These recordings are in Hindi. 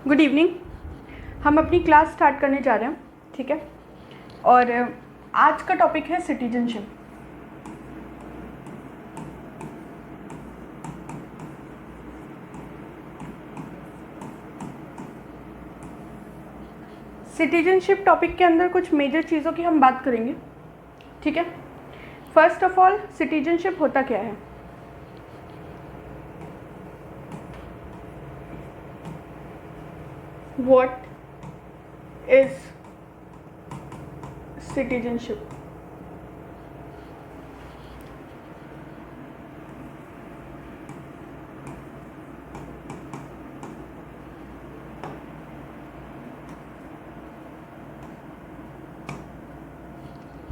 Good evening. हम अपनी क्लास स्टार्ट करने जा रहे हैं, ठीक है। और आज का टॉपिक है सिटीजनशिप। सिटीजनशिप टॉपिक के अंदर कुछ मेजर चीज़ों की हम बात करेंगे, ठीक है। फर्स्ट ऑफ ऑल, सिटीजनशिप होता क्या है? What is citizenship?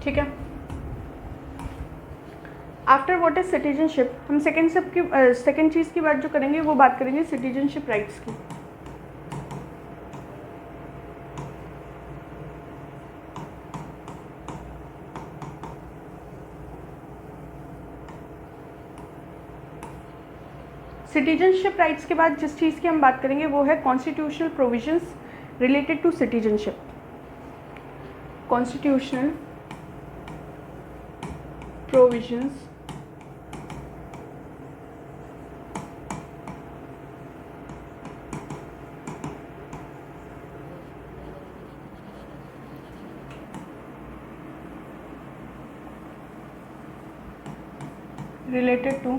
ठीक है। आफ्टर व्हाट इज सिटीजनशिप, हम सेकेंड चीज़ की बात जो करेंगे वो बात करेंगे सिटीजनशिप राइट्स की। सिटीजनशिप राइट्स के बाद जिस चीज़ की हम बात करेंगे वो है constitutional provisions related to citizenship. Constitutional provisions related to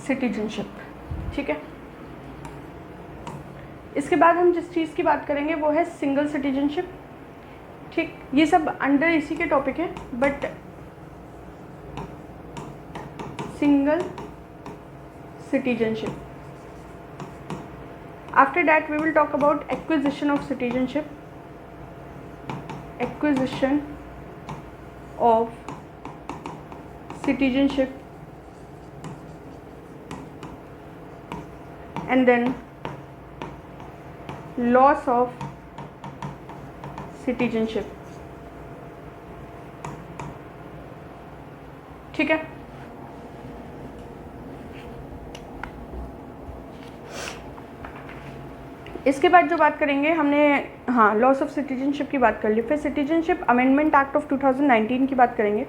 citizenship, ठीक है। इसके बाद हम जिस चीज़ की बात करेंगे वो है सिंगल सिटीजनशिप, ठीक। ये सब अंडर इसी के टॉपिक है, but single citizenship. After that we will talk about acquisition of citizenship, acquisition of citizenship, and then loss of citizenship, ठीक है। इसके बाद जो बात करेंगे हमने, हाँ, लॉस ऑफ सिटीजनशिप की बात कर ली। फिर सिटीजनशिप अमेंडमेंट एक्ट ऑफ 2019 की बात करेंगे।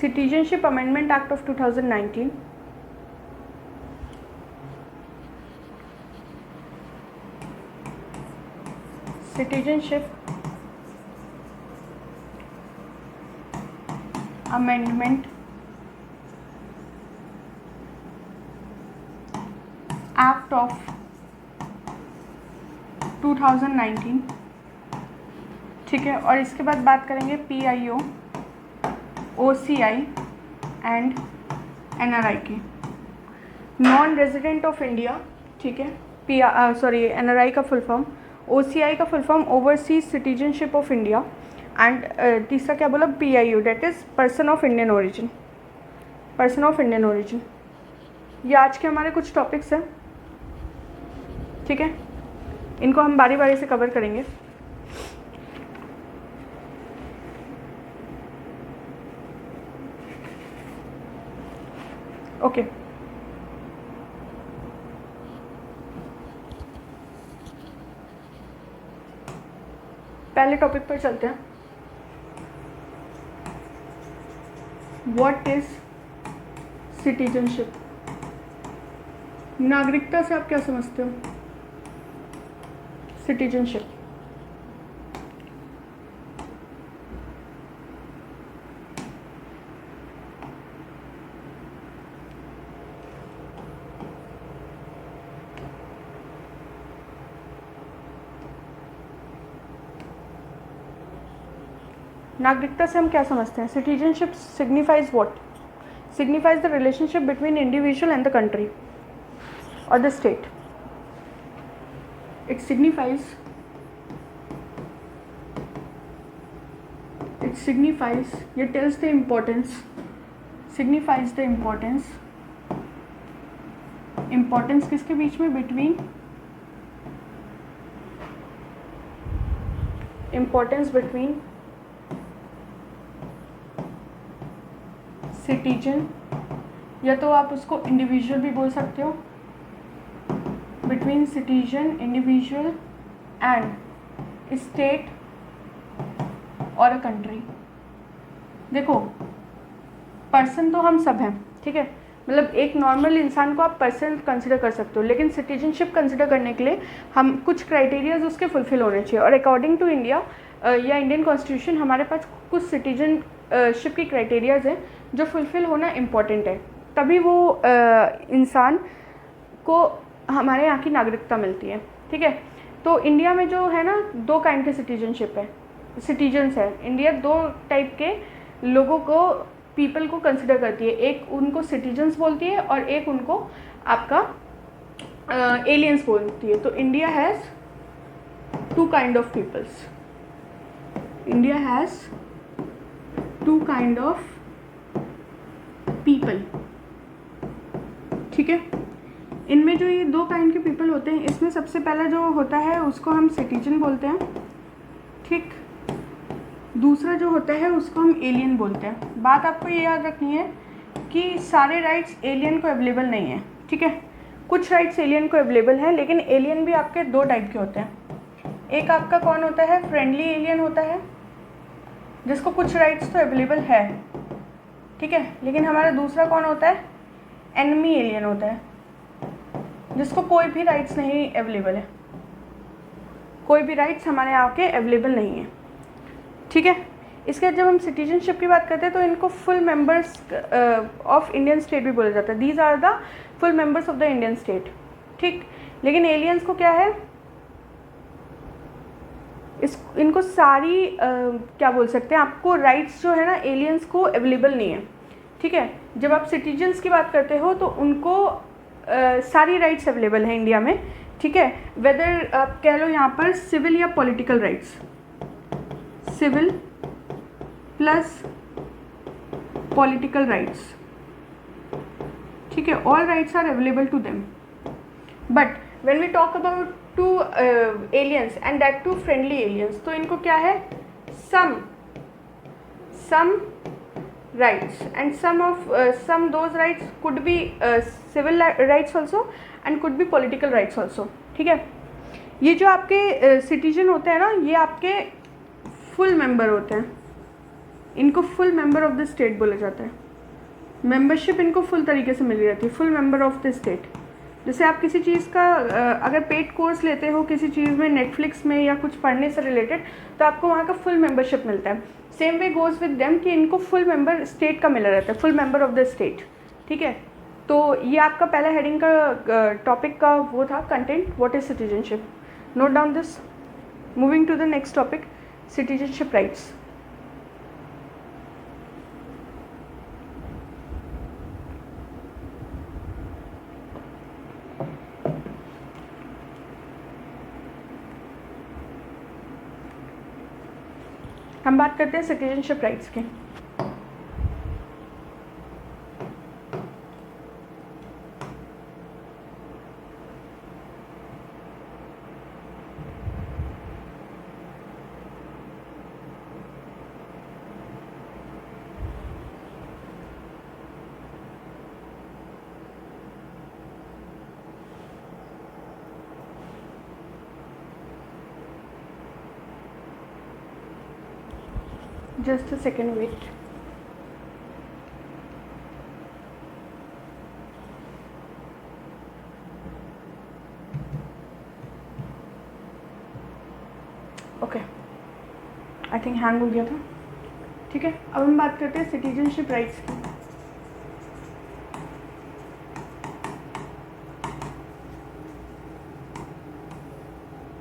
Citizenship amendment act of 2019, citizenship amendment act of 2019, ठीक है। और इसके बाद बात करेंगे PIO, OCI एंड NRI की। नॉन रेजिडेंट ऑफ इंडिया, ठीक है। NRI का फुल फॉर्म, OCI का full form overseas citizenship of India, and तीसरा क्या बोला, PIO, that is person of Indian origin, person of Indian origin. ये आज के हमारे कुछ टॉपिक्स हैं, ठीक है। इनको हम बारी बारी से कवर करेंगे। ओके, पहले टॉपिक पर चलते हैं। What is citizenship? नागरिकता से आप क्या समझते हो? सिटीजनशिप, नागरिकता से हम क्या समझते हैं? Citizenship signifies what? Signifies the relationship between individual and the country और द स्टेट। इट signifies ये tells the importance, signifies the importance किसके बीच में? बिटवीन, importance between citizen या तो आप उसको इंडिविजुअल भी बोल सकते हो, between citizen, individual and state और अ कंट्री। देखो पर्सन तो हम सब हैं, ठीक है, मतलब एक नॉर्मल इंसान को आप पर्सन कंसिडर कर सकते हो, लेकिन सिटीजनशिप कंसिडर करने के लिए हम कुछ क्राइटेरियाज उसके फुलफिल होने चाहिए। और अकॉर्डिंग टू इंडिया या इंडियन कॉन्स्टिट्यूशन हमारे पास कुछ सिटीजनशिप की क्राइटेरियाज हैं जो फुलफिल होना इम्पॉर्टेंट है, तभी वो इंसान को हमारे यहाँ की नागरिकता मिलती है, ठीक है। तो इंडिया में जो है ना 2 काइंड के सिटीजनशिप है, सिटीजन्स है। इंडिया 2 टाइप के लोगों को, पीपल को कंसिडर करती है, एक उनको सिटीजन्स बोलती है और एक उनको आपका एलियंस बोलती है। तो India has 2 kind of peoples, India has 2 kind of people, ठीक है। इनमें जो ये 2 काइंड के पीपल होते हैं, इसमें सबसे पहला जो होता है उसको हम सिटीजन बोलते हैं, ठीक। दूसरा जो होता है उसको हम एलियन बोलते हैं। बात आपको ये याद रखनी है कि सारे राइट्स एलियन को अवेलेबल नहीं है, ठीक है। कुछ राइट्स एलियन को अवेलेबल है, लेकिन एलियन भी आपके 2 टाइप के होते हैं। एक आपका कौन होता है, फ्रेंडली एलियन होता है, जिसको कुछ राइट्स तो अवेलेबल है, ठीक है, लेकिन हमारा दूसरा कौन होता है, एनिमी एलियन होता है, जिसको कोई भी राइट्स नहीं अवेलेबल है, कोई भी राइट्स हमारे यहाँ के अवेलेबल नहीं है, ठीक है। इसके बाद जब हम सिटीजनशिप की बात करते हैं तो इनको full members of Indian state भी बोला जाता है। These are the full members of the Indian state, ठीक। लेकिन एलियंस को क्या है, इनको सारी क्या बोल सकते हैं, आपको राइट्स जो है ना एलियंस को अवेलेबल नहीं है, ठीक है। जब आप सिटीजन्स की बात करते हो तो उनको सारी राइट्स अवेलेबल हैं इंडिया में, ठीक है। वेदर आप कह लो यहाँ पर सिविल या political rights, civil plus political rights, ठीक है, all rights are available to them. But when we talk about to aliens and that too friendly aliens, तो इनको क्या है, सम rights and some those rights could be civil rights also and could be political rights also, ठीक है। ये जो आपके सिटीजन होते हैं ना, ये आपके फुल मेंबर होते हैं, इनको full member of the state बोला जाता है। मेंबरशिप इनको फुल तरीके से मिली रहती है, full member of the state. जैसे आप किसी चीज़ का अगर पेड कोर्स लेते हो किसी चीज़ में, नेटफ्लिक्स में या कुछ पढ़ने से रिलेटेड, तो आपको वहाँ का फुल मेंबरशिप मिलता है। Same way goes with them कि इनको फुल मेंबर स्टेट का मिला रहता है, full member of the state, ठीक है। तो ये आपका पहला हेडिंग का टॉपिक का वो था content, what is citizenship. Note down this. Moving to the next topic, citizenship rights. हम बात करते हैं सिटीजनशिप राइट्स की। Just a second, wait. Okay, I think hang हो गया था, ठीक है। अब हम बात करते हैं सिटीजनशिप राइट्स की।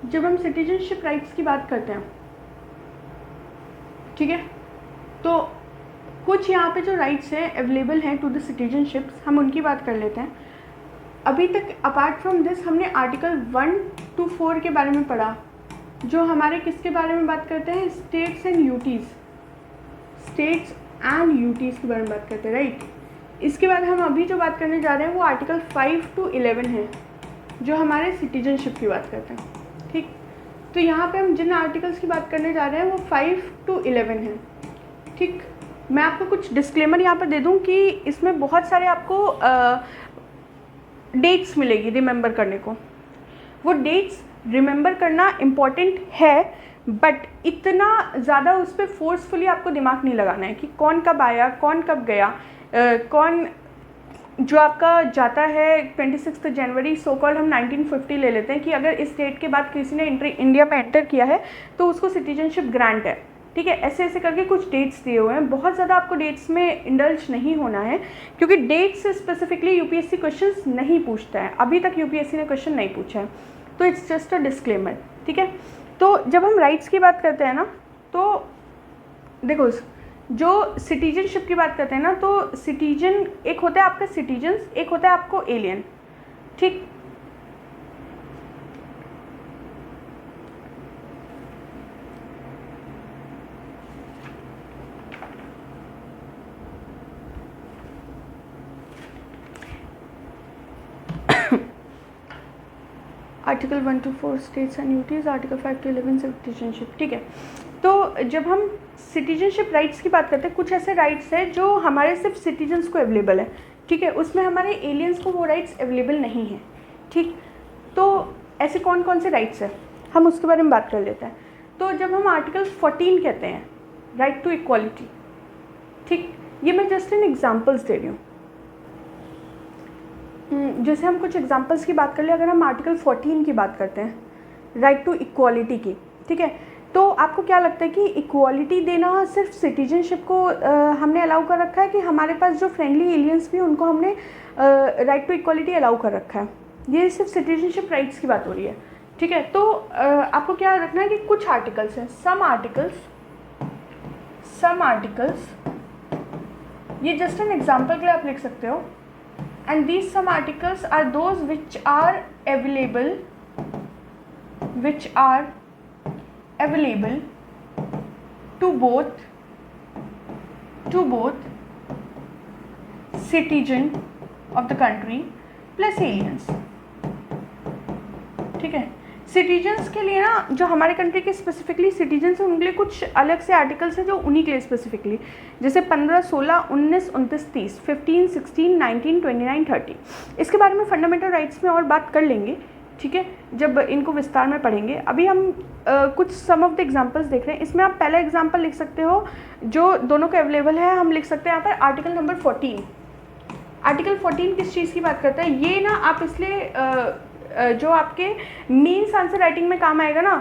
जब हम सिटीजनशिप राइट्स की बात करते हैं, ठीक है, तो कुछ यहाँ पे जो राइट्स हैं अवेलेबल हैं टू द सिटीजनशिप्स, हम उनकी बात कर लेते हैं। अभी तक अपार्ट फ्रॉम दिस हमने आर्टिकल 1 to 4 के बारे में पढ़ा, जो हमारे किसके बारे में बात करते हैं, states and UTs, states and UTs के बारे में बात करते हैं, राइट। इसके बाद हम अभी जो बात करने जा रहे हैं वो आर्टिकल 5 to 11 है, जो हमारे सिटीजनशिप की बात करते हैं, ठीक। तो यहाँ पे हम जिन आर्टिकल्स की बात करने जा रहे हैं वो 5 to 11 है, ठीक। मैं आपको कुछ डिस्क्लेमर यहाँ पर दे दूँ कि इसमें बहुत सारे आपको डेट्स मिलेगी रिमेंबर करने को। वो डेट्स रिमेंबर करना इम्पॉर्टेंट है, बट इतना ज़्यादा उस पर फोर्सफुली आपको दिमाग नहीं लगाना है कि कौन कब आया, कौन कब गया, कौन जो आपका जाता है 26 जनवरी, सो कॉल्ड हम 1950 ले लेते हैं कि अगर इस डेट के बाद किसी ने इंडिया में एंटर किया है तो उसको सिटीजनशिप ग्रांट है, ठीक है। ऐसे ऐसे करके कुछ डेट्स दिए हुए हैं। बहुत ज़्यादा आपको डेट्स में इंडल्ज नहीं होना है, क्योंकि डेट्स से स्पेसिफिकली यूपीएससी क्वेश्चंस नहीं पूछता है, अभी तक यूपीएससी ने क्वेश्चन नहीं पूछा है, तो इट्स जस्ट अ डिस्क्लेमर, ठीक है। तो जब हम राइट्स की बात करते हैं ना, तो देखो जो सिटीजनशिप की बात करते हैं ना, तो सिटीजन एक होता है आपका सिटीजन्स, एक होता है आपको एलियन, ठीक। Article 1 to 4 states and UTs, article 5 to 11 citizenship, ठीक है। तो जब हम सिटीजनशिप राइट्स की बात करते हैं, कुछ ऐसे राइट्स हैं जो हमारे सिर्फ सिटीजन्स को अवेलेबल है, ठीक है, उसमें हमारे एलियंस को वो राइट्स अवेलेबल नहीं हैं, ठीक। तो ऐसे कौन कौन से राइट्स हैं, हम उसके बारे में बात कर लेते हैं। तो जब हम आर्टिकल 14 कहते हैं, राइट टू इक्वालिटी, ठीक, ये मैं जस्ट इन एग्जाम्पल्स दे रही हूँ। जैसे हम कुछ एग्जांपल्स की बात कर ले, अगर हम आर्टिकल 14 की बात करते हैं राइट टू इक्वालिटी की, ठीक है, तो आपको क्या लगता है कि इक्वालिटी देना सिर्फ सिटीजनशिप को हमने अलाउ कर रखा है, कि हमारे पास जो फ्रेंडली एलियंस भी उनको हमने राइट टू इक्वालिटी अलाउ कर रखा है? ये सिर्फ सिटीजनशिप राइट्स की बात हो रही है, ठीक है। तो आपको क्या रखना है कि कुछ आर्टिकल्स हैं, सम आर्टिकल्स, ये जस्ट एन एग्जाम्पल के लिए आप लिख सकते हो, and these some articles are those which are available to both citizen of the country plus aliens, ठीक है। सिटीजन्स के लिए ना, जो हमारे कंट्री के स्पेसिफिकली सिटीजन्स हैं, उनके लिए कुछ अलग से आर्टिकल्स हैं जो उन्हीं के लिए स्पेसिफिकली, जैसे 15, 16, 19, 29, 30, 15, 16, 19, 29, 30। इसके बारे में फंडामेंटल राइट्स में और बात कर लेंगे, ठीक है, जब इनको विस्तार में पढ़ेंगे। अभी हम कुछ सम ऑफ द एग्जांपल्स देख रहे हैं। इसमें आप पहला एग्जांपल लिख सकते हो जो दोनों को अवेलेबल है, हम लिख सकते हैं यहाँ पर आर्टिकल नंबर 14। आर्टिकल 14 किस चीज़ की बात करता है? ये ना आप इसलिए जो आपके मेंस आंसर राइटिंग में काम आएगा ना,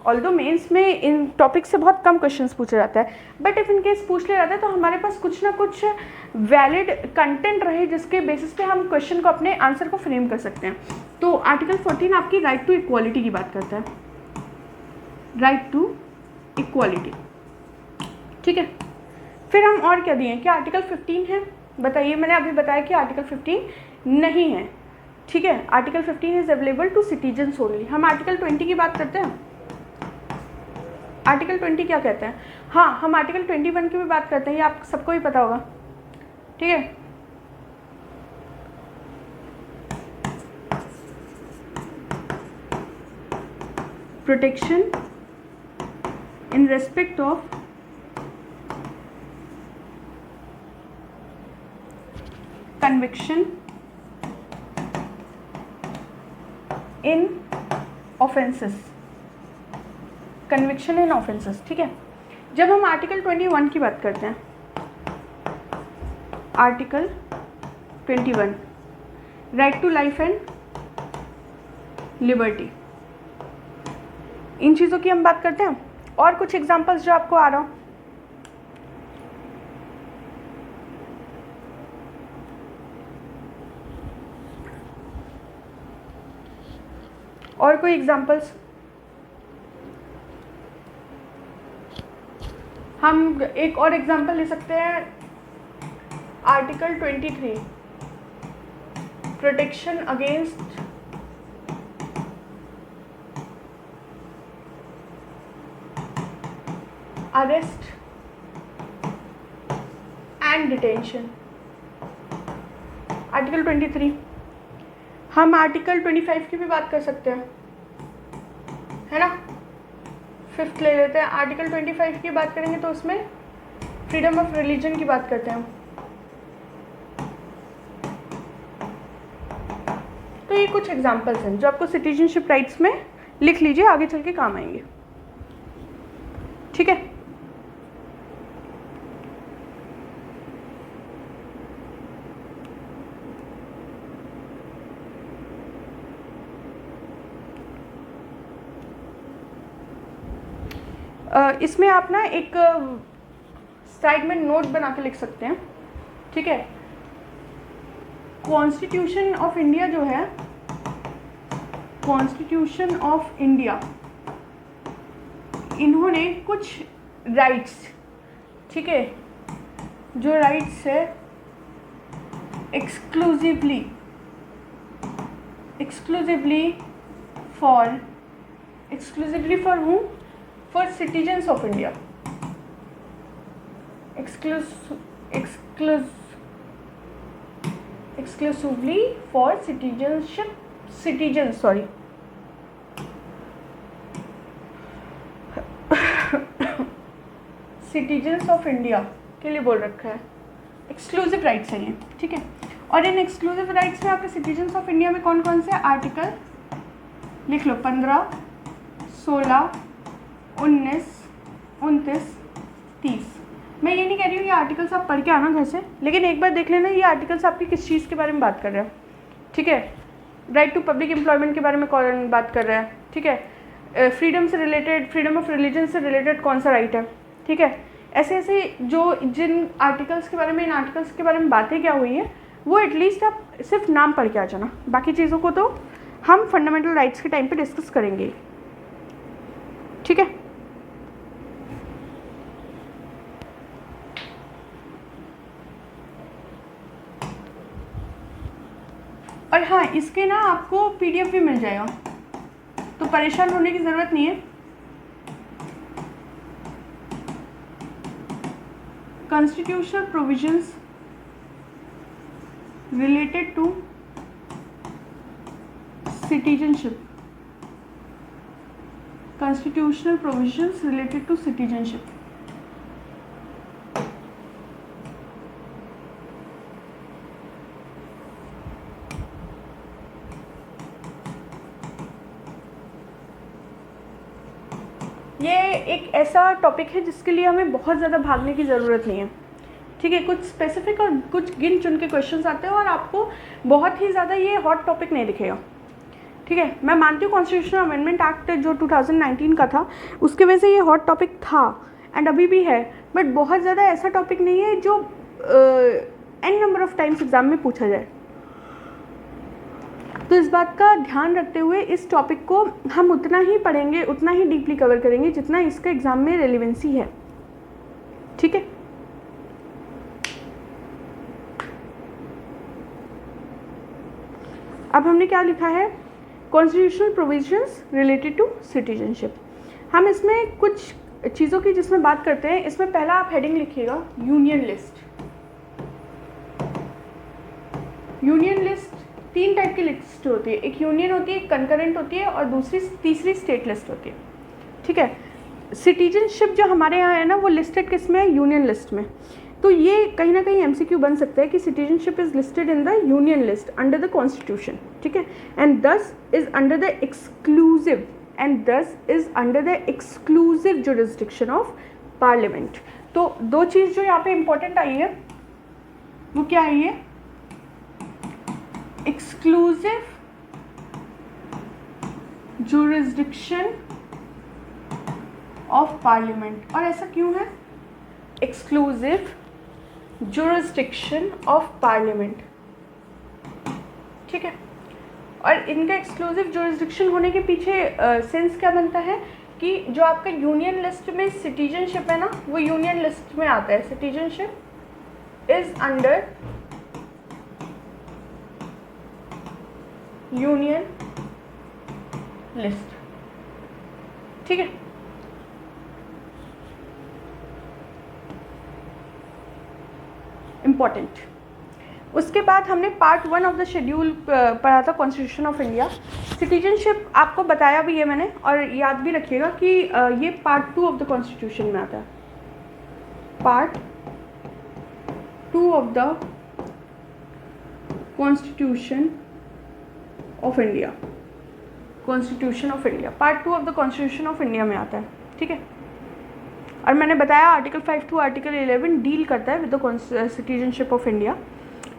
ऑल्दो मेंस में इन टॉपिक से बहुत कम क्वेश्चंस पूछा जाता है, बट इफ़ इन केस पूछ लिया जाता है तो हमारे पास कुछ ना कुछ वैलिड कंटेंट रहे जिसके बेसिस पे हम क्वेश्चन को, अपने आंसर को फ्रेम कर सकते हैं। तो आर्टिकल 14 आपकी राइट टू इक्वालिटी की बात करता है, राइट टू इक्वालिटी, ठीक है। फिर हम और क्या दिए, क्या आर्टिकल 15 है? बताइए, मैंने अभी बताया कि आर्टिकल 15 नहीं है, ठीक है। Article 15 is available to citizens only. हम आर्टिकल 20 की बात करते हैं। आर्टिकल 20 क्या कहते हैं? हाँ, हम आर्टिकल 21 की भी बात करते हैं, ये आप सबको ही पता होगा, ठीक है। Protection in respect of conviction in offences, conviction in offences, ठीक है। जब हम आर्टिकल 21 की बात करते हैं, article 21 right to life and liberty, इन चीज़ों की हम बात करते हैं। और कुछ एग्जांपल्स जो आपको आ रहा हो, और कोई एग्जांपल्स? हम एक और एग्जांपल ले सकते हैं, article 23 protection against arrest and detention, article 23। हम आर्टिकल 25 की भी बात कर सकते हैं, है ना। 5th ले लेते हैं, आर्टिकल 25 की बात करेंगे तो उसमें फ्रीडम ऑफ रिलीजन की बात करते हैं। तो ये कुछ एग्जांपल्स हैं जो आपको सिटीजनशिप राइट्स में लिख लीजिए, आगे चल के काम आएंगे। ठीक है, इसमें आप ना एक साइड में नोट बना के लिख सकते हैं। ठीक है, कॉन्स्टिट्यूशन ऑफ इंडिया जो है, कॉन्स्टिट्यूशन ऑफ इंडिया, इन्होंने कुछ राइट्स, ठीक है, जो राइट्स है एक्सक्लूसिवली फॉर हूँ, for citizens of India, exclusively for citizens of India के लिए बोल रखा है। एक्सक्लूसिव राइट्स हैं ये। ठीक है, और इन एक्सक्लूसिव राइट्स में आपके सिटीजन्स ऑफ इंडिया में कौन कौन से आर्टिकल लिख लो, 15, 16, 19, 29, 30। मैं ये नहीं कह रही हूँ ये आर्टिकल्स आप पढ़ के आना घर से, लेकिन एक बार देख लेना ये आर्टिकल्स आपकी किस चीज़ के बारे में बात कर रहे हैं। ठीक है, राइट टू पब्लिक एम्प्लॉयमेंट के बारे में कौन बात कर रहा है। ठीक है, फ्रीडम से रिलेटेड, फ्रीडम ऑफ रिलीजन से रिलेटेड कौन सा राइट है। ठीक है, ऐसे ऐसे जो जिन आर्टिकल्स के बारे में, इन आर्टिकल्स के बारे में बातें क्या हुई है, वो एटलीस्ट आप सिर्फ नाम पढ़ के आ जाना। बाकी चीज़ों को तो हम फंडामेंटल राइट्स के टाइम पे डिस्कस करेंगे। ठीक है, और हाँ, इसके ना आपको PDF भी मिल जाएगा, तो परेशान होने की ज़रूरत नहीं है। Constitutional provisions related to citizenship, constitutional provisions related to citizenship. ये एक ऐसा टॉपिक है जिसके लिए हमें बहुत ज़्यादा भागने की ज़रूरत नहीं है। ठीक है, कुछ स्पेसिफिक और कुछ गिन चुन के क्वेश्चंस आते हैं और आपको बहुत ही ज़्यादा ये हॉट टॉपिक नहीं दिखेगा। ठीक है, मैं मानती हूँ कॉन्स्टिट्यूशनल अमेंडमेंट एक्ट जो 2019 का था उसके वजह से ये हॉट टॉपिक था एंड अभी भी है, बट बहुत ज़्यादा ऐसा टॉपिक नहीं है जो n number of times exam में पूछा जाए। तो इस बात का ध्यान रखते हुए इस टॉपिक को हम उतना ही पढ़ेंगे, उतना ही डीपली कवर करेंगे जितना इसका एग्जाम में रेलिवेंसी है। ठीक है, अब हमने क्या लिखा है, constitutional provisions related to citizenship. हम इसमें कुछ चीज़ों की जिसमें बात करते हैं, इसमें पहला आप हेडिंग लिखिएगा union list. Union list 3 type की लिस्ट होती है, एक यूनियन होती है, एक कंकरेंट होती है और तीसरी स्टेट लिस्ट होती है। ठीक है, सिटीजनशिप जो हमारे यहाँ है ना वो लिस्टेड किस में है, यूनियन लिस्ट में। तो ये कहीं ना कहीं MCQ बन सकता है कि citizenship is listed in the union list under the constitution. ठीक है, एंड दस is under the exclusive jurisdiction of parliament. तो दो चीज़ जो यहाँ पे इंपॉर्टेंट आई है वो क्या आई है, एक्सक्लूसिव जुरिस्डिक्शन ऑफ पार्लियामेंट। और ऐसा क्यों है, एक्सक्लूसिव जुरिस्डिक्शन ऑफ पार्लियामेंट। ठीक है, और इनका एक्सक्लूसिव जुरिस्डिक्शन होने के पीछे सेंस क्या बनता है कि जो आपका यूनियन लिस्ट में सिटीजनशिप है ना वो यूनियन लिस्ट में आता है। Citizenship is under union list. ठीक है, इम्पॉर्टेंट। उसके बाद हमने पार्ट 1 ऑफ द शेड्यूल पढ़ा था कॉन्स्टिट्यूशन ऑफ इंडिया। सिटीजनशिप आपको बताया भी है मैंने, और याद भी रखिएगा कि ये पार्ट 2 ऑफ द कॉन्स्टिट्यूशन में आता है। Part 2 of the constitution of India, constitution of India, part 2 of the constitution of India में आता है, ठीक है। और मैंने बताया आर्टिकल 5 टू आर्टिकल 11 डील करता है with the citizenship of India,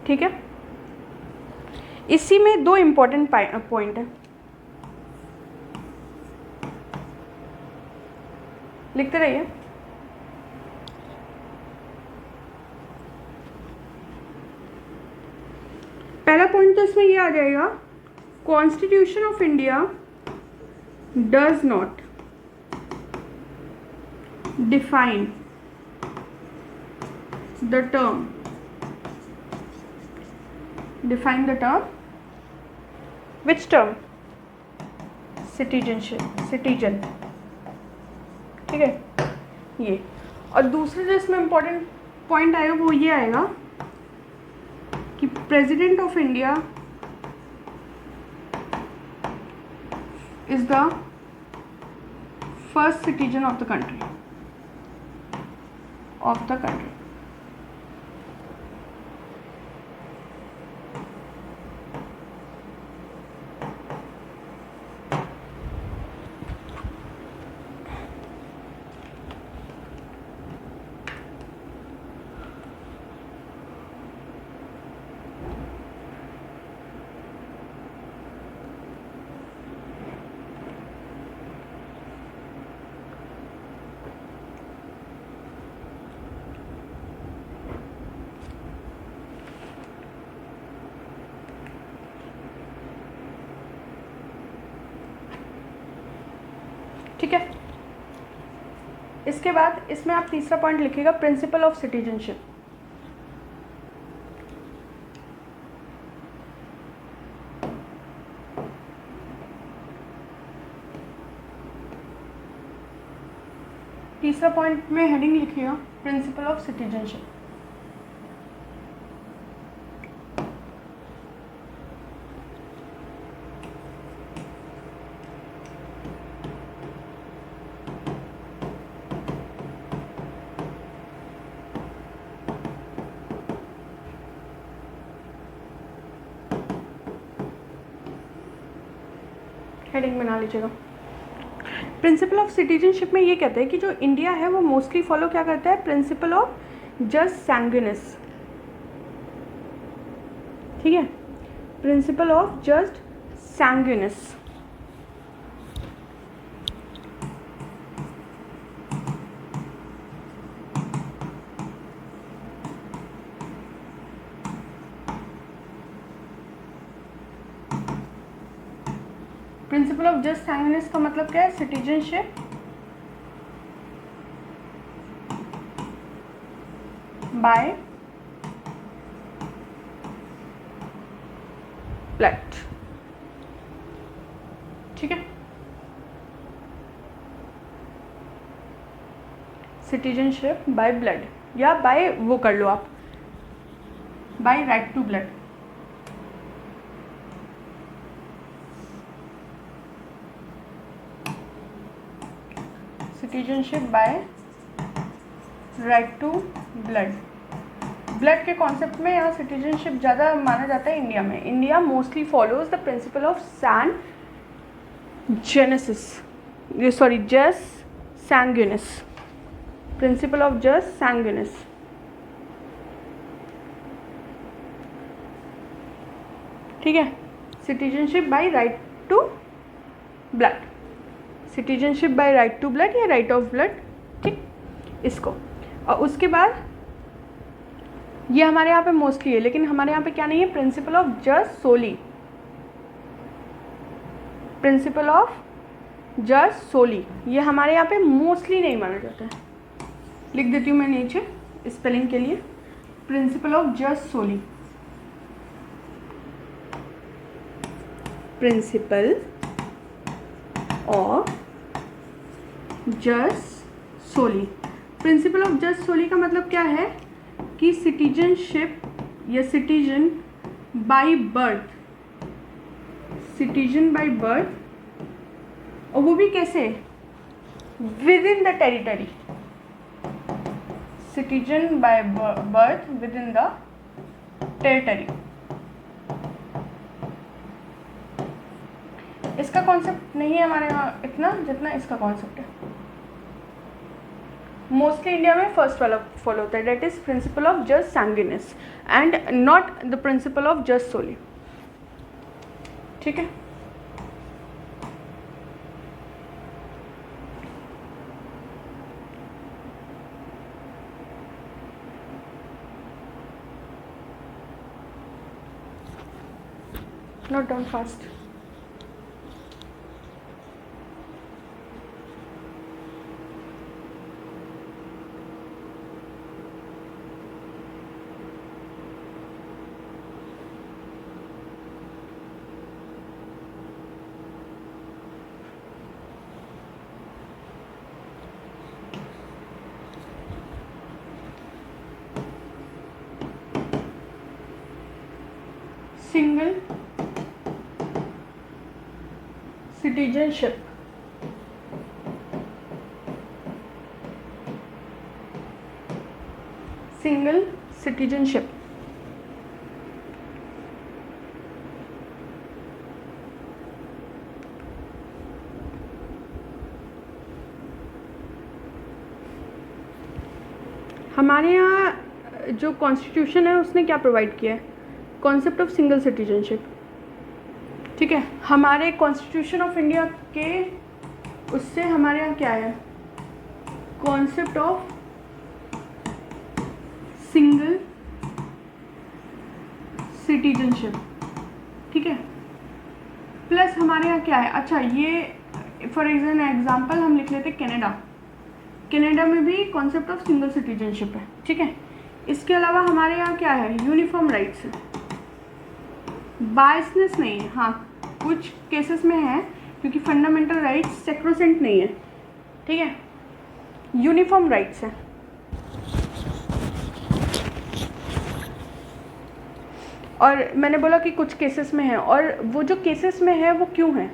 ठीक है। इसी में 2 इम्पॉर्टेंट पॉइंट है, लिखते रहिए। पहला पॉइंट तो इसमें ये आ जाएगा, constitution of India does not define the term which term, citizen, ठीक है ये। और दूसरा जो इसमें इम्पोर्टेंट पॉइंट आएगा वो ये आएगा कि president of India is the first citizen of the country, ठीक है। इसके बाद इसमें आप तीसरा पॉइंट लिखिएगा, प्रिंसिपल ऑफ सिटीजनशिप। तीसरा पॉइंट में हेडिंग लिखिएगा प्रिंसिपल ऑफ सिटीजनशिप। हेडिंग बना लीजिएगा। प्रिंसिपल ऑफ सिटीजनशिप में ये कहते हैं कि जो इंडिया है वो मोस्टली फॉलो क्या करता है, प्रिंसिपल ऑफ जस्ट सैंग्विनिस, ठीक है, principle of jus sanguinis. Principle of jus sanguinis का मतलब क्या है, सिटीजनशिप बाय ब्लड, ठीक है, सिटीजनशिप बाय ब्लड, या बाय वो कर लो आप, by right to blood. Citizenship by right to blood. Blood के कॉन्सेप्ट में यहाँ सिटीजनशिप ज़्यादा माना जाता है इंडिया में। India mostly follows the principle of jus sanguinis, principle of jus sanguinis, ठीक है, citizenship by right to blood, citizenship by right to blood या राइट ऑफ ब्लड, ठीक, इसको। और उसके बाद ये हमारे यहाँ पे मोस्टली है, लेकिन हमारे यहाँ पे क्या नहीं है, principle of jus soli, principle of jus soli, ये हमारे यहाँ पे मोस्टली नहीं माना जाता है। लिख देती हूँ मैं नीचे स्पेलिंग के लिए, principle of jus soli, principle of jus soli. Principle of jus soli का मतलब क्या है कि सिटीजनशिप या citizen by birth, citizen by birth, और वो भी कैसे, within the territory, citizen by birth within the territory. इसका कॉन्सेप्ट नहीं है हमारे यहाँ इतना जितना इसका कॉन्सेप्ट है। मोस्टली इंडिया में फर्स्ट वाला फॉलो होता है, that is principle of jus sanguinis and not the principle of जस सोली। ठीक है, note down fast. Single citizenship, single citizenship हमारे यहाँ जो कॉन्स्टिट्यूशन है उसने क्या प्रोवाइड किया है, कॉन्सेप्ट ऑफ सिंगल सिटीजनशिप। ठीक है, हमारे कॉन्स्टिट्यूशन ऑफ इंडिया के उससे हमारे यहाँ क्या है, कॉन्सेप्ट ऑफ सिंगल सिटीजनशिप। ठीक है, प्लस हमारे यहाँ क्या है, अच्छा ये फॉर एग्जाम्पल हम लिख लेते कनाडा, कनाडा में भी कॉन्सेप्ट ऑफ सिंगल सिटीजनशिप है। ठीक है, इसके अलावा हमारे यहाँ क्या है, यूनिफॉर्म राइट्स है, बायसनेस नहीं है। हाँ, कुछ केसेस में है क्योंकि फंडामेंटल राइट्स सेक्रोसेंट नहीं है। ठीक है, यूनिफॉर्म राइट्स है। और मैंने बोला कि कुछ केसेस में है, और वो जो केसेस में है वो क्यों है,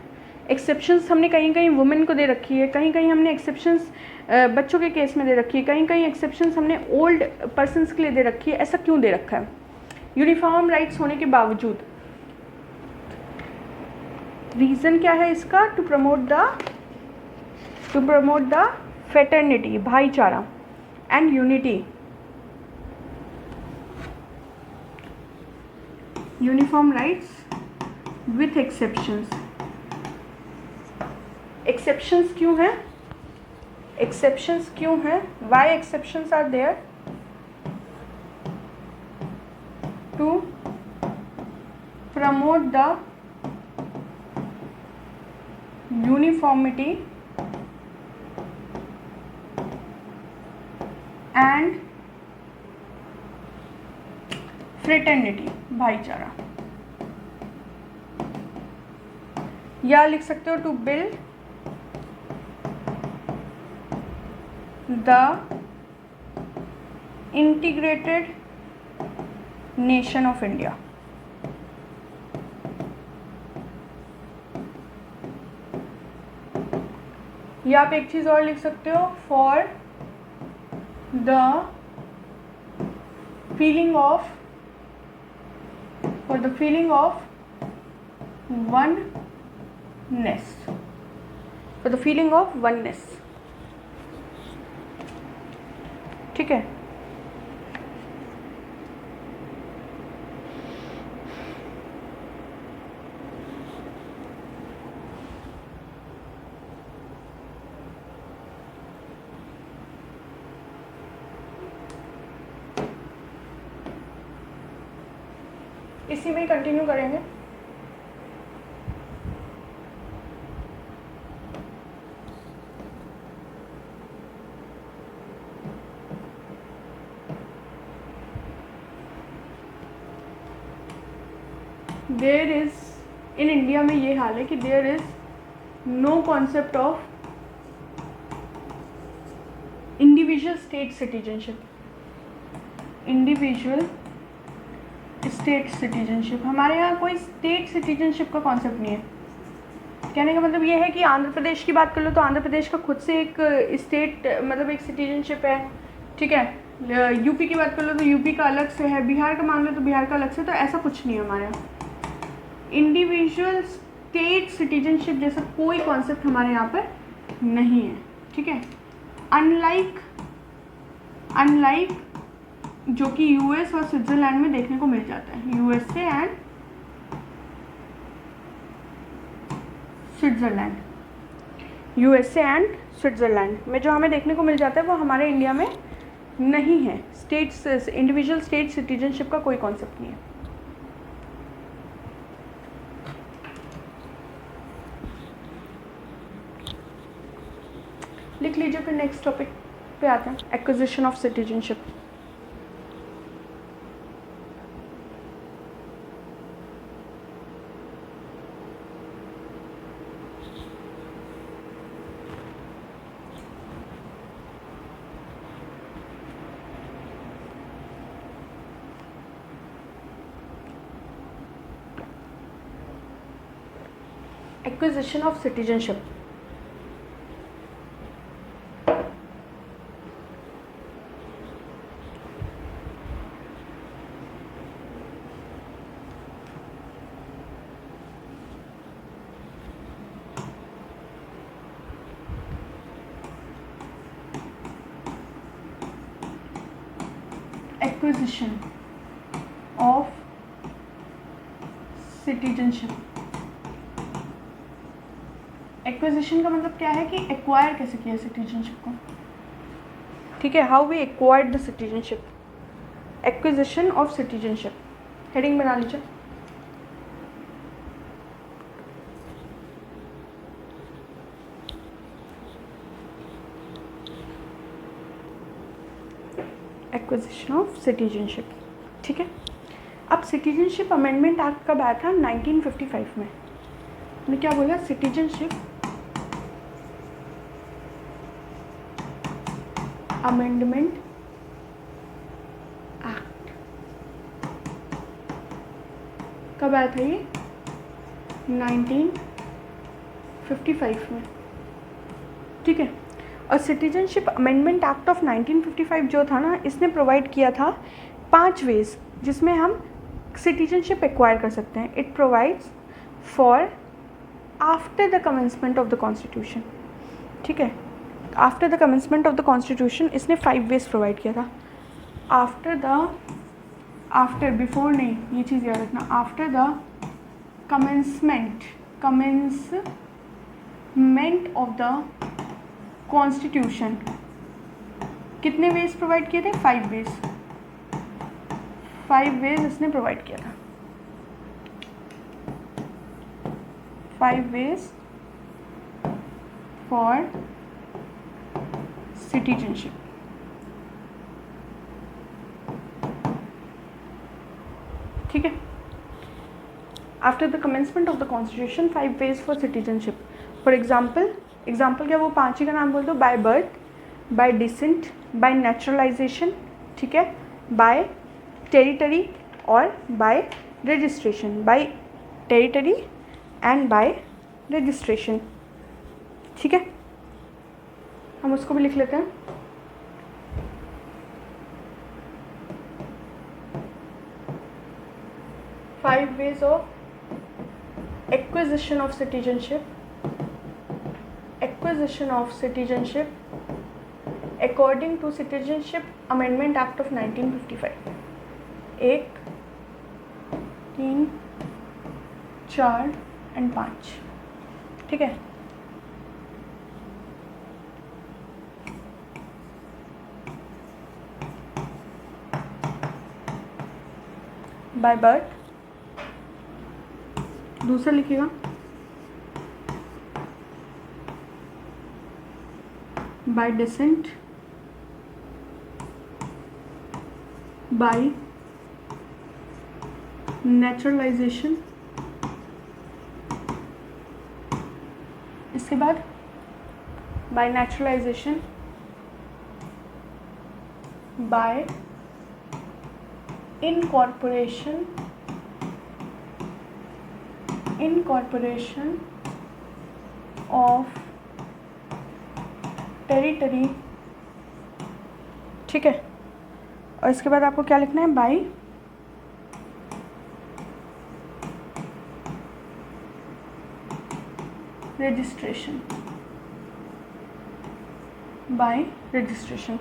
एक्सेप्शंस हमने कहीं कहीं वुमेन को दे रखी है, कहीं कहीं हमने एक्सेप्शंस बच्चों के केस में दे रखी है, कहीं कहीं एक्सेप्शंस हमने ओल्ड पर्सनस के लिए दे रखी है। ऐसा क्यों दे रखा है, यूनिफॉर्म राइट्स होने के बावजूद? रीज़न क्या है इसका, टू प्रमोट द फ्रेटर्निटी, भाईचारा and unity. Uniform rights with exceptions. Exceptions क्यों हैं, एक्सेप्शंस क्यों हैं, why exceptions are there, to promote the uniformity and fraternity, भाईचारा। या लिख सकते हो to build the integrated nation of India. या आप एक चीज़ और लिख सकते हो, for the feeling of oneness, for the feeling of oneness. ठीक है, इसी में कंटिन्यू करेंगे। देयर इज इन इंडिया में ये हाल है कि there is no concept of individual state citizenship. Individual state citizenship, हमारे यहाँ कोई स्टेट सिटीजनशिप का कॉन्सेप्ट नहीं है। कहने का मतलब ये है कि आंध्र प्रदेश की बात कर लो तो आंध्र प्रदेश का खुद से एक स्टेट मतलब एक सिटीजनशिप है। ठीक है, यूपी की बात कर लो तो यूपी का अलग से है, बिहार का मान लो तो बिहार का अलग से, तो ऐसा कुछ नहीं है हमारे यहाँ। इंडिविजुअल स्टेट सिटीजनशिप जैसा कोई कॉन्सेप्ट हमारे यहाँ पर नहीं है, ठीक है। अनलाइक जो कि यूएस और स्विट्जरलैंड में देखने को मिल जाता है, यूएसए एंड स्विट्जरलैंड में जो हमें देखने को मिल जाता है वो हमारे इंडिया में नहीं है। इंडिविजुअल स्टेट सिटीजनशिप का कोई कॉन्सेप्ट नहीं है। लिख लीजिए, फिर नेक्स्ट टॉपिक पे आते हैं, acquisition of citizenship. Acquisition of citizenship, acquisition of citizenship. Acquisition का मतलब क्या है कि एक्वायर कैसे किया सिटीजनशिप को, ठीक है। How we acquired the citizenship, acquisition of citizenship, heading बना लीजिए। एक्विजिशन ऑफ सिटीजनशिप, ठीक है। अब सिटीजनशिप अमेंडमेंट एक्ट कब आया था? 1955 में। मैंने क्या बोला? सिटीजनशिप अमेंडमेंट एक्ट कब आया था? ये 1955 में, ठीक है। और सिटीजनशिप अमेंडमेंट एक्ट ऑफ 1955 जो था ना, इसने प्रोवाइड किया था 5 वेज जिसमें हम सिटीजनशिप एक्वायर कर सकते हैं। It provides for after the commencement of the constitution, ठीक है। After the commencement of the constitution इसने 5 वेज प्रोवाइड किया था। आफ्टर बिफोर नहीं, ये चीज़ याद रखना। After the commencement of the constitution कितने वेज प्रोवाइड किए थे? 5 वेज। 5 वेज इसने प्रोवाइड किया था। 5 वेज फॉर सिटीजनशिप, ठीक है। After the commencement of the constitution 5 ways for citizenship. For example क्या, वो 5 ही का नाम बोल दो। By birth, by descent, by naturalisation, ठीक है, बाय टेरिटरी और by registration. By territory and by registration, ठीक है। हम उसको भी लिख लेते हैं। Five ways of acquisition of citizenship according to citizenship amendment act of 1955। 1, 3, 4 and 5, ठीक है। बाय बर्थ, दूसरा लिखिएगा बाय डिसेंट, बाय नेचुरलाइजेशन, इसके बाद by naturalisation, by incorporation of territory, ठीक है। और इसके बाद आपको क्या लिखना है, बाय रजिस्ट्रेशन, बाय रजिस्ट्रेशन।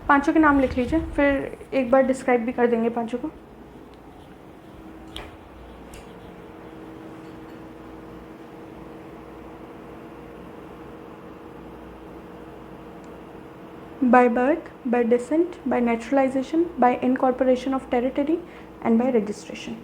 पांचों के नाम लिख लीजिए, फिर एक बार डिस्क्राइब भी कर देंगे पांचों को। by birth, by descent, by naturalization, by incorporation of territory and by registration.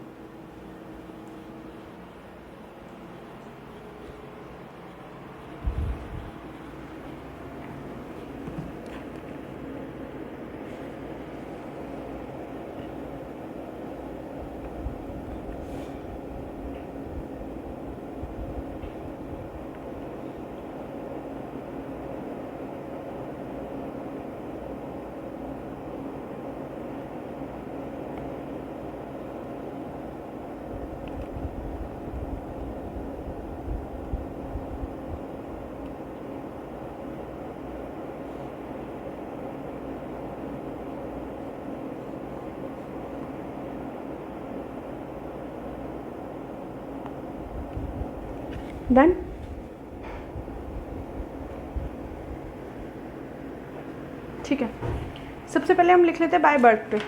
Done. ठीक है, सबसे पहले हम लिख लेते हैं बाय बर्थ पे।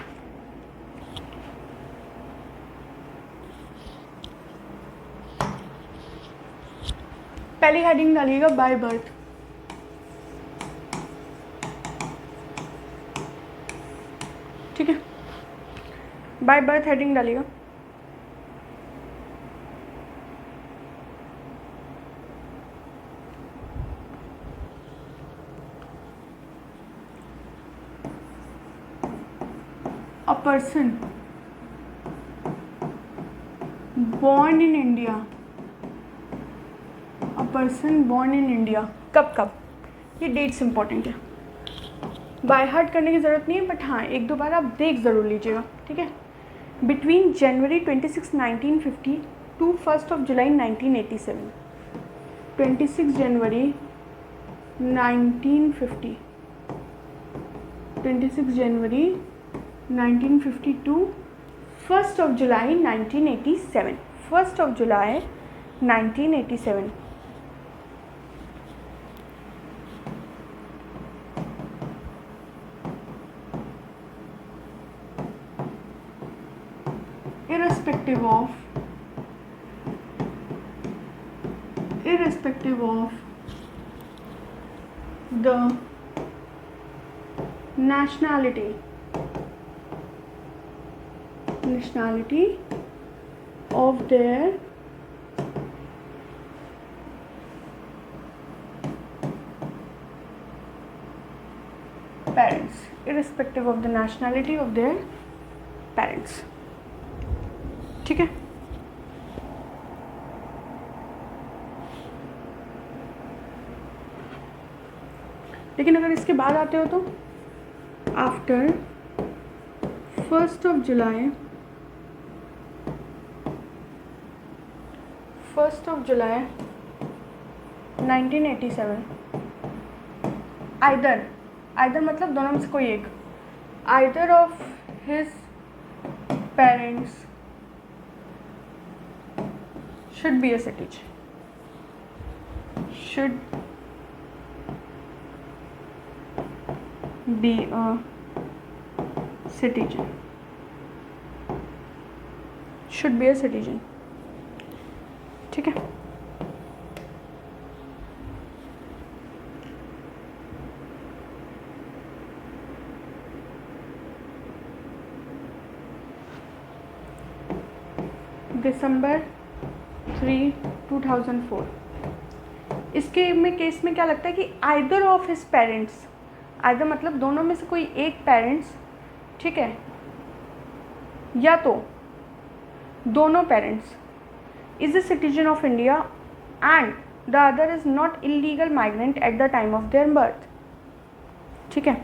पहली हेडिंग डालिएगा बाय बर्थ। ठीक है, बाय बर्थ हेडिंग डालिएगा। A person born in India, a person born in India, कब कब, ये डेट्स इंपॉर्टेंट है, बाय हार्ट करने की ज़रूरत नहीं है, बट हाँ एक दो बार आप देख ज़रूर लीजिएगा। ठीक है, between January 26, 1950 to 1 July 1987, 26 January 1950, 26 January 1952 1 July 1987, 1 July 1987। irrespective of the nationality of their parents, irrespective of the nationality of their parents। ठीक है, लेकिन अगर इसके बाद आते हो तो आफ्टर 1 जुलाई 1987, आइदर मतलब दोनों में से कोई एक, either of his parents should be a citizen, should be a citizen, should be a citizen। ठीक है, दिसंबर 3, 2004। इसके में केस में क्या लगता है कि either of his parents, either मतलब दोनों में से कोई एक पेरेंट्स, ठीक है, या तो दोनों parents is a citizen of India and the other is not illegal migrant at the time of their birth. ठीक है,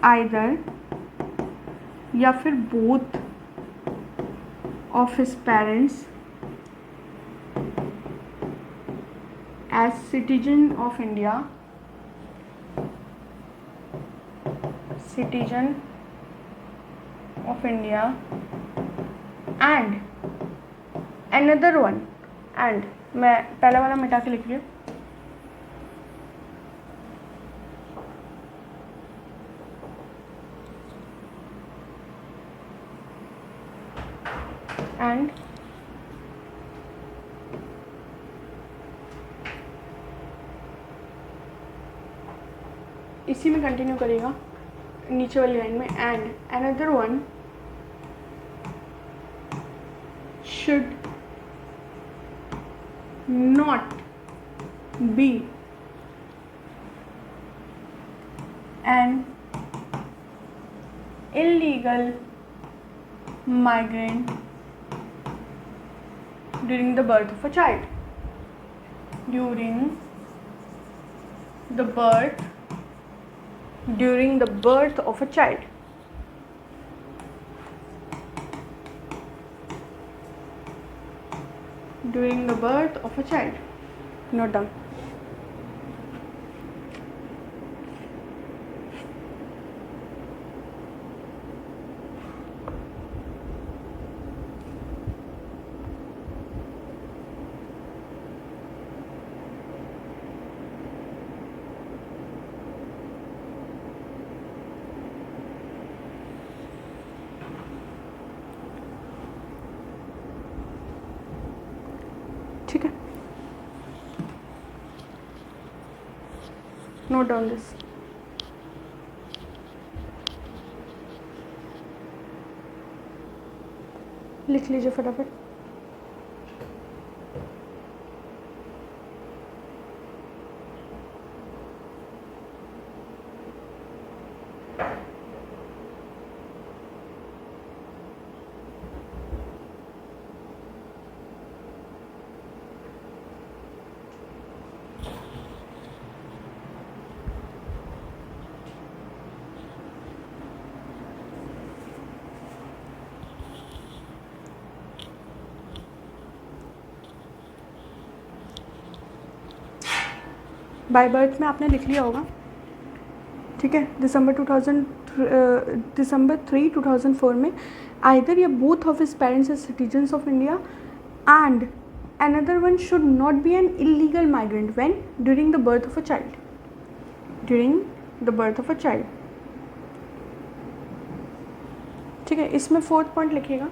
आइदर या फिर both of his parents as citizen of India of India and another one, and मैं पहला वाला मिटा के लिख रही हूँ, and इसी में कंटिन्यू करेगा नीचे वाली लाइन में, and another one should not be an illegal migrant during the birth of a child. During the birth of a child. During the birth of a child. Note down. ठीक है, नोट डाउन दिस. लिख लीजिए फटाफट. बाय बर्थ में आपने लिख लिया होगा, ठीक है. दिसंबर 3 2004 में आइदर या both of his parents are citizens of India and another one should not be an illegal migrant when during the birth of a child. During the birth of a child, ठीक है. इसमें 4th पॉइंट लिखिएगा.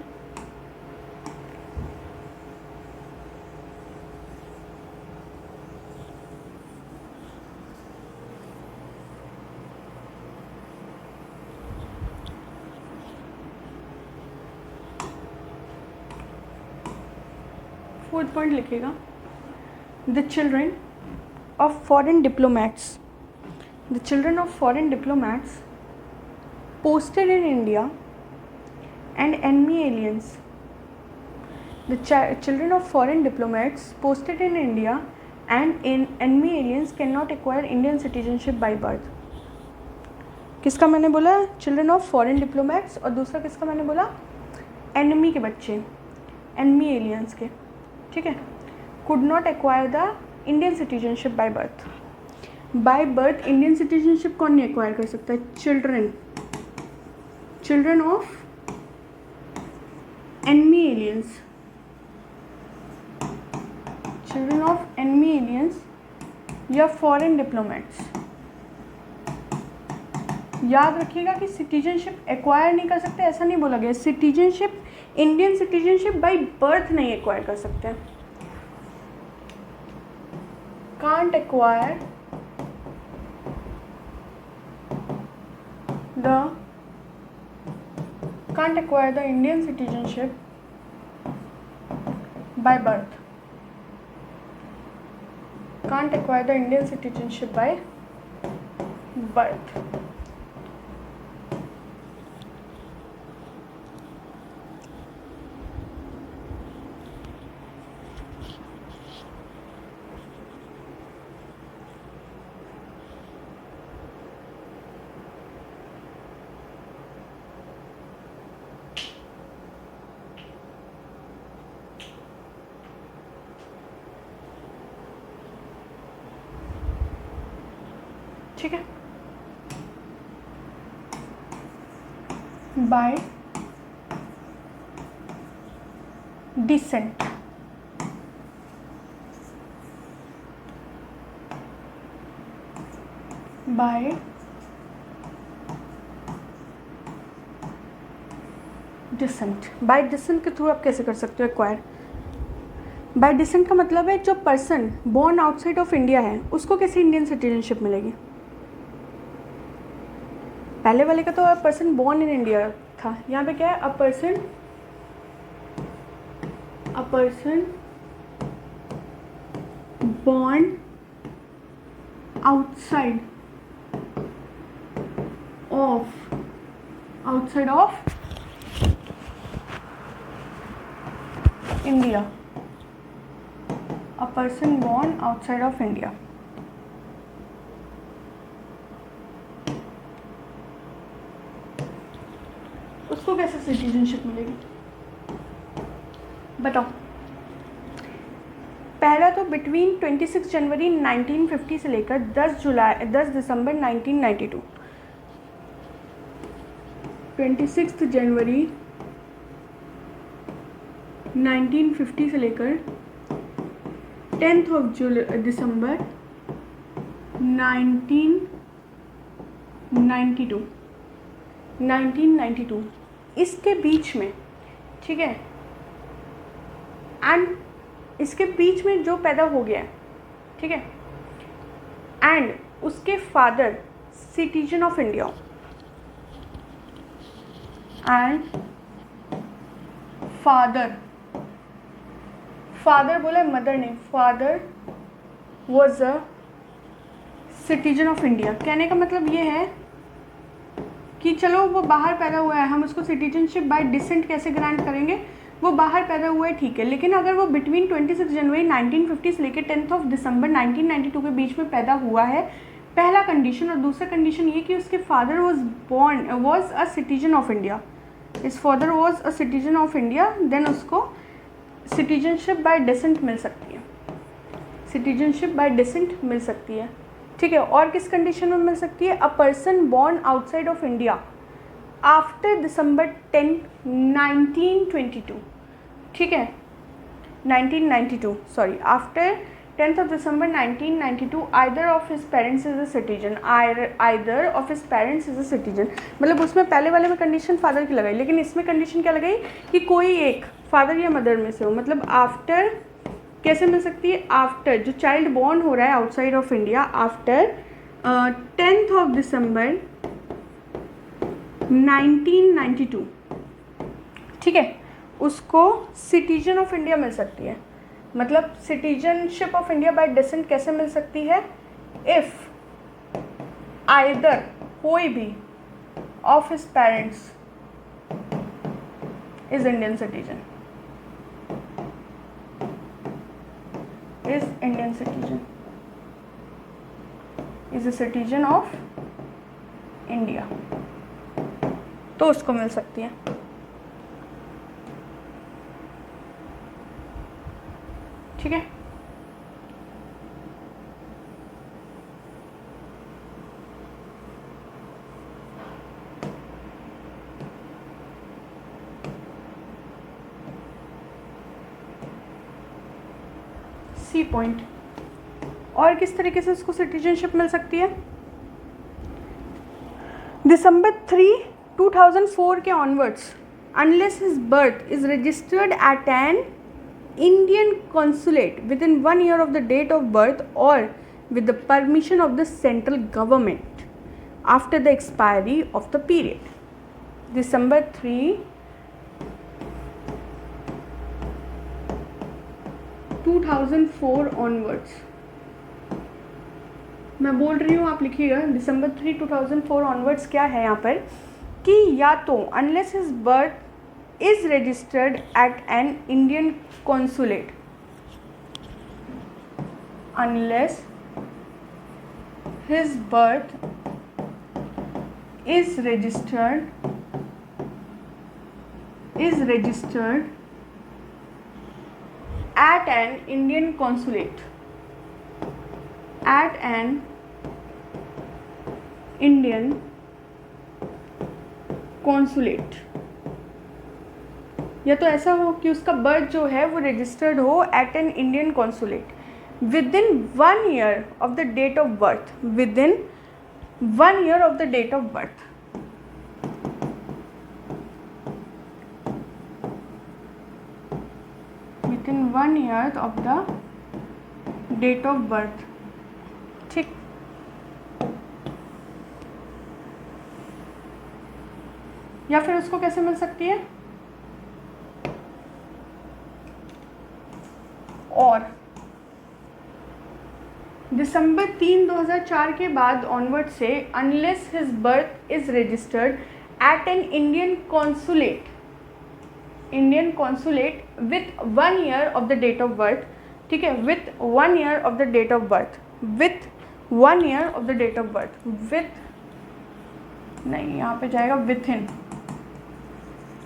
फोर्थ पॉइंट लिखिएगा. The children of foreign diplomats posted in India and enemy aliens. The children of foreign diplomats posted in India and enemy aliens cannot acquire Indian citizenship by birth. किसका मैंने बोला? Children of foreign diplomats. और दूसरा किसका मैंने बोला? एनिमी के बच्चे, एनिमी एलियंस के, ठीक है. Could not acquire the Indian citizenship by birth. By birth Indian citizenship कौन नहीं एक्वायर कर सकता है? Children of enemy aliens. Children of enemy aliens या फॉरेन डिप्लोमैट्स. याद रखिएगा कि सिटीजनशिप एक्वायर नहीं कर सकते, ऐसा नहीं बोला गया. Citizenship, Indian citizenship by birth नहीं एक्वायर कर सकते. Can't acquire the Indian citizenship by birth. Can't acquire the Indian citizenship by birth. ठीक है. By descent. By descent. By descent के थ्रू आप कैसे कर सकते हो एक्वायर? बाय डिसेंट का मतलब है जो person born outside of India है उसको कैसे इंडियन सिटीजनशिप मिलेगी? पहले वाले का तो पर्सन बोर्न इन इंडिया था, यहाँ पे क्या है? A person born outside of India. A person born outside of India. उसको कैसे सिटीजनशिप मिलेगी बताओ? पहला तो बिटवीन 26 जनवरी 1950 से लेकर 10 दिसंबर 1992. 26 जनवरी 1950 से लेकर 10 दिसंबर 1992 इसके बीच में, ठीक है, एंड इसके बीच में जो पैदा हो गया है, ठीक है, एंड उसके father citizen of India, and father बोला, मदर ने, father was a citizen of India. कहने का मतलब ये है कि चलो वो बाहर पैदा हुआ है, हम उसको सिटीजनशिप बाय डिसेंट कैसे ग्रांट करेंगे? वो बाहर पैदा हुआ है, ठीक है, लेकिन अगर वो बिटवीन 26 जनवरी 1950 से लेकर 10 दिसंबर 1992 के बीच में पैदा हुआ है, पहला कंडीशन. और दूसरा कंडीशन ये कि उसके father was a citizen of India. His father was a citizen of India, then उसको सिटीजनशिप बाय डिसेंट मिल सकती है. सिटीजनशिप बाय डिसेंट मिल सकती है, ठीक है. और किस कंडीशन में मिल सकती है? A person born outside of India after December 10, 1922, ठीक है, 1992, sorry, after 10th of December 1992, either of his parents is a citizen. Either of his parents is a citizen. मतलब उसमें पहले वाले में कंडीशन फादर की लगाई, लेकिन इसमें कंडीशन क्या लगाई कि कोई एक फादर या मदर में से हो. मतलब आफ्टर कैसे मिल सकती है? आफ्टर जो चाइल्ड बॉर्न हो रहा है outside of India after 10th of December 1992, ठीक है, उसको सिटीजन ऑफ इंडिया मिल सकती है. मतलब citizenship of India bye decent कैसे मिल सकती है? इफ आइदर कोई भी of his parents is Indian citizen, is a citizen of India, तो उसको मिल सकती है. ठीक है, सी पॉइंट. और किस तरीके से उसको सिटीजनशिप मिल सकती है? दिसंबर 3, 2004 के onwards, unless his birth is registered at an Indian consulate within 1 year of the date of birth or with the permission of the central government after the expiry of the period. December 3, 2004 onwards. मैं बोल रही हूँ, आप लिखिएगा. दिसंबर 3, 2004 onwards क्या है यहाँ पर कि या तो unless his birth is registered at an Indian consulate, unless his birth is registered at an Indian consulate, at an Indian consulate, या तो ऐसा हो कि उसका बर्थ जो है वो रजिस्टर्ड हो at an Indian consulate within 1 year of the date of birth, within 1 year of the date of birth. Within 1 year of the date of birth. ठीक, या फिर उसको कैसे मिल सकती है, और दिसंबर 3, 2004 के बाद ऑनवर्ड से unless his birth is registered at an Indian consulate with 1 year of the date of birth, ठीक है, with 1 year of the date of birth, with 1 year of the date of birth, with नहीं, यहाँ पे जाएगा within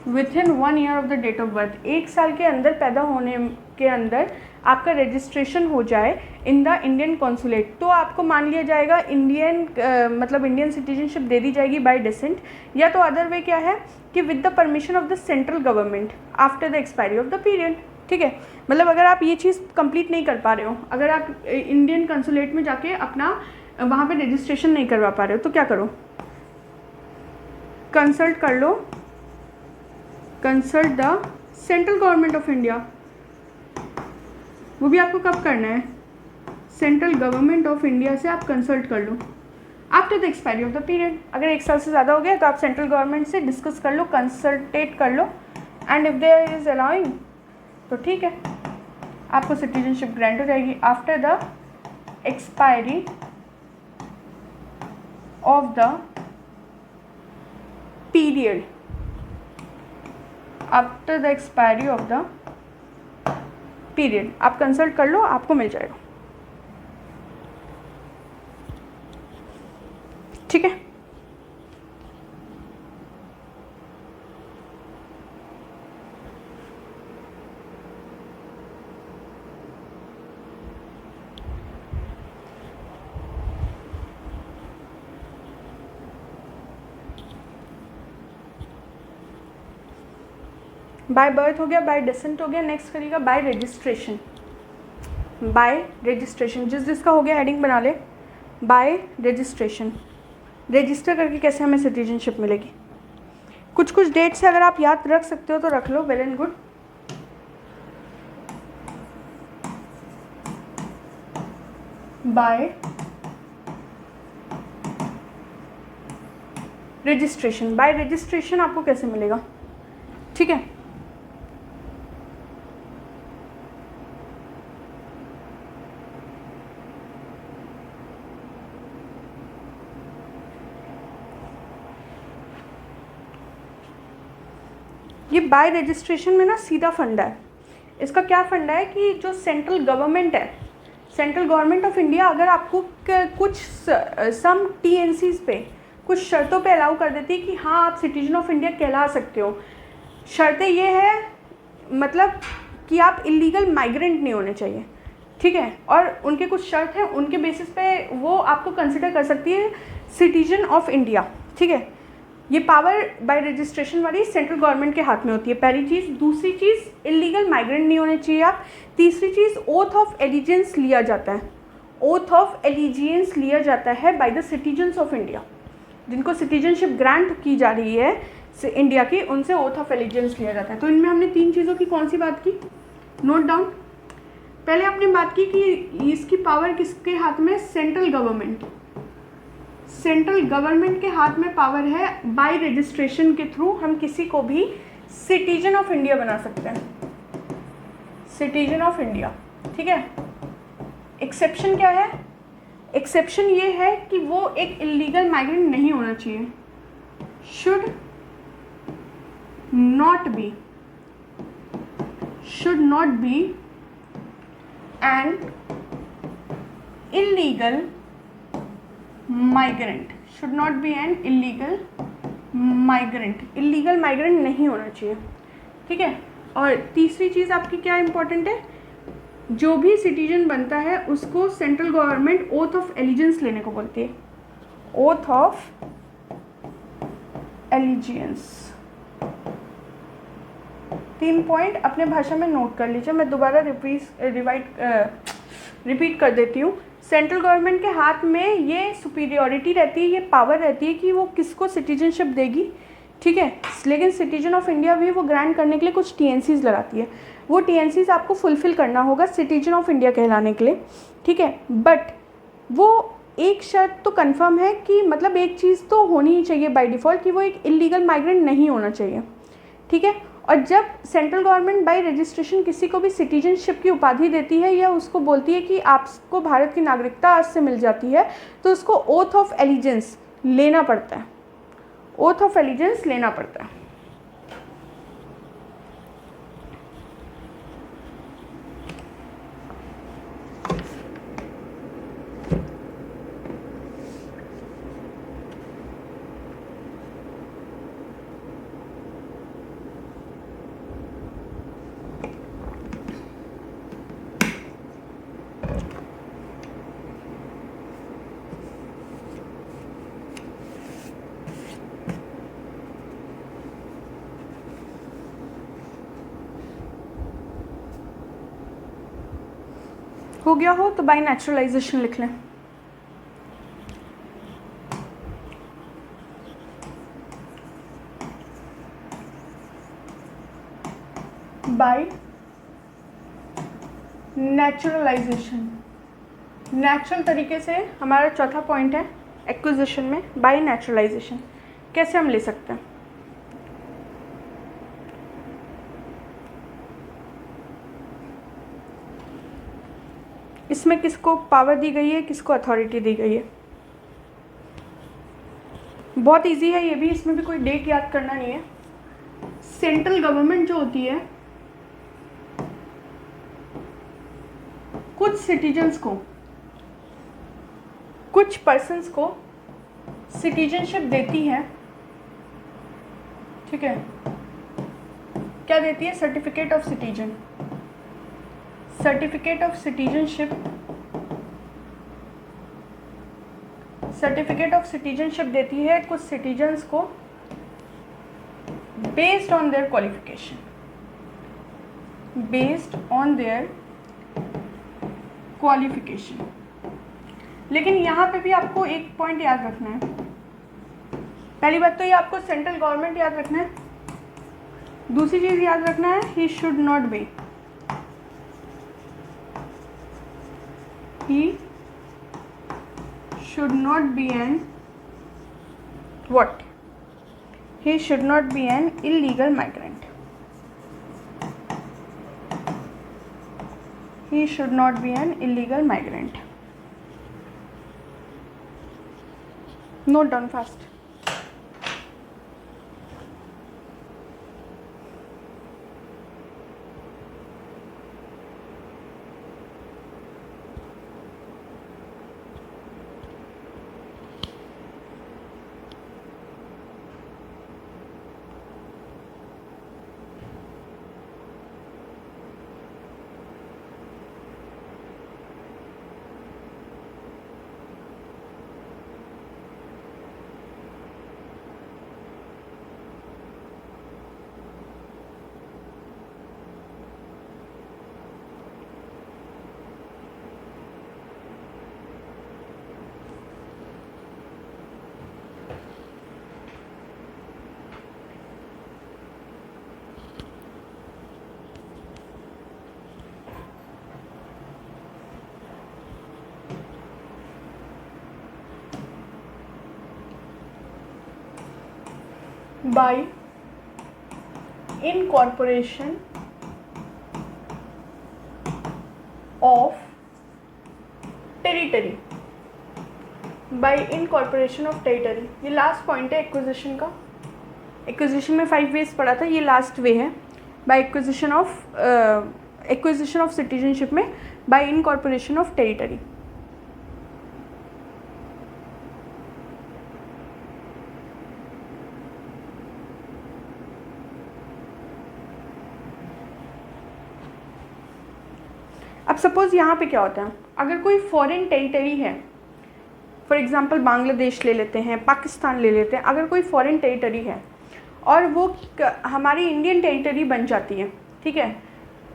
1 year of the date of birth, 1 साल के अंदर पैदा होने के अंदर आपका रजिस्ट्रेशन हो जाए इन द इंडियन कॉन्सुलेट, तो आपको मान लिया जाएगा इंडियन मतलब इंडियन सिटीजनशिप दे दी जाएगी बाय डिसेंट, या तो अदर वे क्या है कि with the permission of the central government after the expiry of the period, ठीक है। मतलब अगर आप ये चीज़ कंप्लीट नहीं कर पा रहे हो, अगर आप इंडियन कंसुलेट में जाके अपना वहाँ पे रजिस्ट्रेशन नहीं करवा पा रहे हो, तो क्या करो, कंसल्ट कर लो, consult the central government of India. वो भी आपको कब करना है, सेंट्रल गवर्नमेंट ऑफ इंडिया से आप कंसल्ट कर लो after the expiry of the period. अगर 1 साल से ज़्यादा हो गया तो आप सेंट्रल गवर्नमेंट से डिस्कस कर लो, कंसल्टेट कर लो, and if there is allowing तो ठीक है, आपको सिटीजनशिप ग्रांट हो जाएगी after the expiry of the period, after the expiry of the period. आप कंसल्ट कर लो, आपको मिल जाएगा, ठीक है। बाय बर्थ हो गया, बाय डिसेंट हो गया, नेक्स्ट करिएगा बाय रजिस्ट्रेशन। बाय रजिस्ट्रेशन जिस जिसका हो गया हेडिंग बना ले, बाय रजिस्ट्रेशन। रजिस्टर करके कैसे हमें सिटीजनशिप मिलेगी, कुछ कुछ डेट से अगर आप याद रख सकते हो तो रख लो, well and good. By registration, by registration आपको कैसे मिलेगा, ठीक है। ये बाय रजिस्ट्रेशन में ना सीधा फंडा है, इसका क्या फंडा है कि जो सेंट्रल गवर्नमेंट है, सेंट्रल गवर्नमेंट ऑफ इंडिया अगर आपको कुछ सम टीएनसीज पे कुछ शर्तों पे अलाउ कर देती है कि हाँ आप सिटीजन ऑफ इंडिया कहला सकते हो, शर्तें ये है मतलब कि आप इलीगल माइग्रेंट नहीं होने चाहिए, ठीक है, और उनके कुछ शर्त हैं, उनके बेसिस पे वो आपको कंसिडर कर सकती है सिटीजन ऑफ इंडिया, ठीक है। ये पावर बाय रजिस्ट्रेशन वाली सेंट्रल गवर्नमेंट के हाथ में होती है, पहली चीज़। दूसरी चीज़, इलीगल माइग्रेंट नहीं होने चाहिए आप। तीसरी चीज़, ओथ ऑफ एलिजेंस लिया जाता है, ओथ ऑफ एलिजियंस लिया जाता है by the citizens of India, जिनको सिटीजनशिप ग्रांट की जा रही है इंडिया की, उनसे ओथ ऑफ एलिजेंस लिया जाता है। तो इनमें हमने 3 चीज़ों की कौन सी बात की, नोट डाउन। पहले आपने बात की कि इसकी पावर किसके हाथ में, सेंट्रल गवर्नमेंट, सेंट्रल गवर्नमेंट के हाथ में पावर है। बाय रजिस्ट्रेशन के थ्रू हम किसी को भी सिटीजन ऑफ इंडिया बना सकते हैं, सिटीजन ऑफ इंडिया, ठीक है। एक्सेप्शन क्या है, एक्सेप्शन ये है कि वो एक इलीगल माइग्रेंट नहीं होना चाहिए, should not be an illegal migrant, should not be an illegal migrant, illegal migrant नहीं होना चाहिए, ठीक है। और तीसरी चीज़ आपकी क्या इंपॉर्टेंट है, जो भी सिटीजन बनता है उसको central government oath of allegiance लेने को बोलती है, ओथ ऑफ एलिजियंस, 3 पॉइंट अपने भाषा में नोट कर लीजिए। मैं दोबारा रिपीट कर देती हूँ। सेंट्रल गवर्नमेंट के हाथ में ये सुपीरियॉरिटी रहती है, ये पावर रहती है कि वो किसको सिटीजनशिप देगी, ठीक है। लेकिन सिटीजन ऑफ इंडिया भी वो ग्रांट करने के लिए कुछ TNCs लगाती है। वो TNCs आपको फुलफ़िल करना होगा सिटीजन ऑफ इंडिया कहलाने के लिए, ठीक है। बट वो एक शर्त तो कंफर्म है कि मतलब एक चीज़ तो होनी ही चाहिए बाय डिफ़ॉल्ट कि वो एक इलीगल माइग्रेंट नहीं होना चाहिए, ठीक है। और जब सेंट्रल गवर्नमेंट बाय रजिस्ट्रेशन किसी को भी सिटीजनशिप की उपाधि देती है या उसको बोलती है कि आपको भारत की नागरिकता आज से मिल जाती है, तो उसको ओथ ऑफ एलिजेंस लेना पड़ता है, ओथ ऑफ एलिजेंस लेना पड़ता है। हो गया हो तो बाय नेचुरलाइजेशन लिख लें। बाय नेचुरलाइजेशन, नेचुरल तरीके से हमारा चौथा पॉइंट है एक्विजिशन में बाय नेचुरलाइजेशन। कैसे हम ले सकते हैं? इसमें किसको पावर दी गई है, किसको अथॉरिटी दी गई है? बहुत इजी है ये भी, इसमें भी कोई डेट याद करना नहीं है। सेंट्रल गवर्नमेंट जो होती है कुछ सिटीजन्स को, कुछ पर्सन्स को सिटीजनशिप देती है, ठीक है। क्या देती है? Certificate of citizen, certificate of citizenship, certificate of citizenship देती है कुछ सिटीजन्स को based on their qualification, based on their qualification. लेकिन यहाँ पे भी आपको एक पॉइंट याद रखना है। पहली बात तो ये आपको सेंट्रल गवर्नमेंट याद रखना है। दूसरी चीज़ याद रखना है, he should not B, he should not be an what? He should not be an illegal migrant. He should not be an illegal migrant. Note down fast. By incorporation of territory, by incorporation of territory, ये लास्ट पॉइंट है एक्विजिशन का। एक्विजिशन में 5 वेज पढ़ा था, ये लास्ट वे है। बाय एक्विजिशन ऑफ सिटीजनशिप में बाय इनकॉर्पोरेशन ऑफ टेरिटरी। अब सपोज़ यहाँ पे क्या होता है, अगर कोई फॉरेन टेरिटरी है, फॉर एग्ज़ाम्पल बांग्लादेश ले लेते हैं, पाकिस्तान ले लेते हैं, अगर कोई फॉरेन टेरिटरी है और वो हमारी इंडियन टेरिटरी बन जाती है, ठीक है,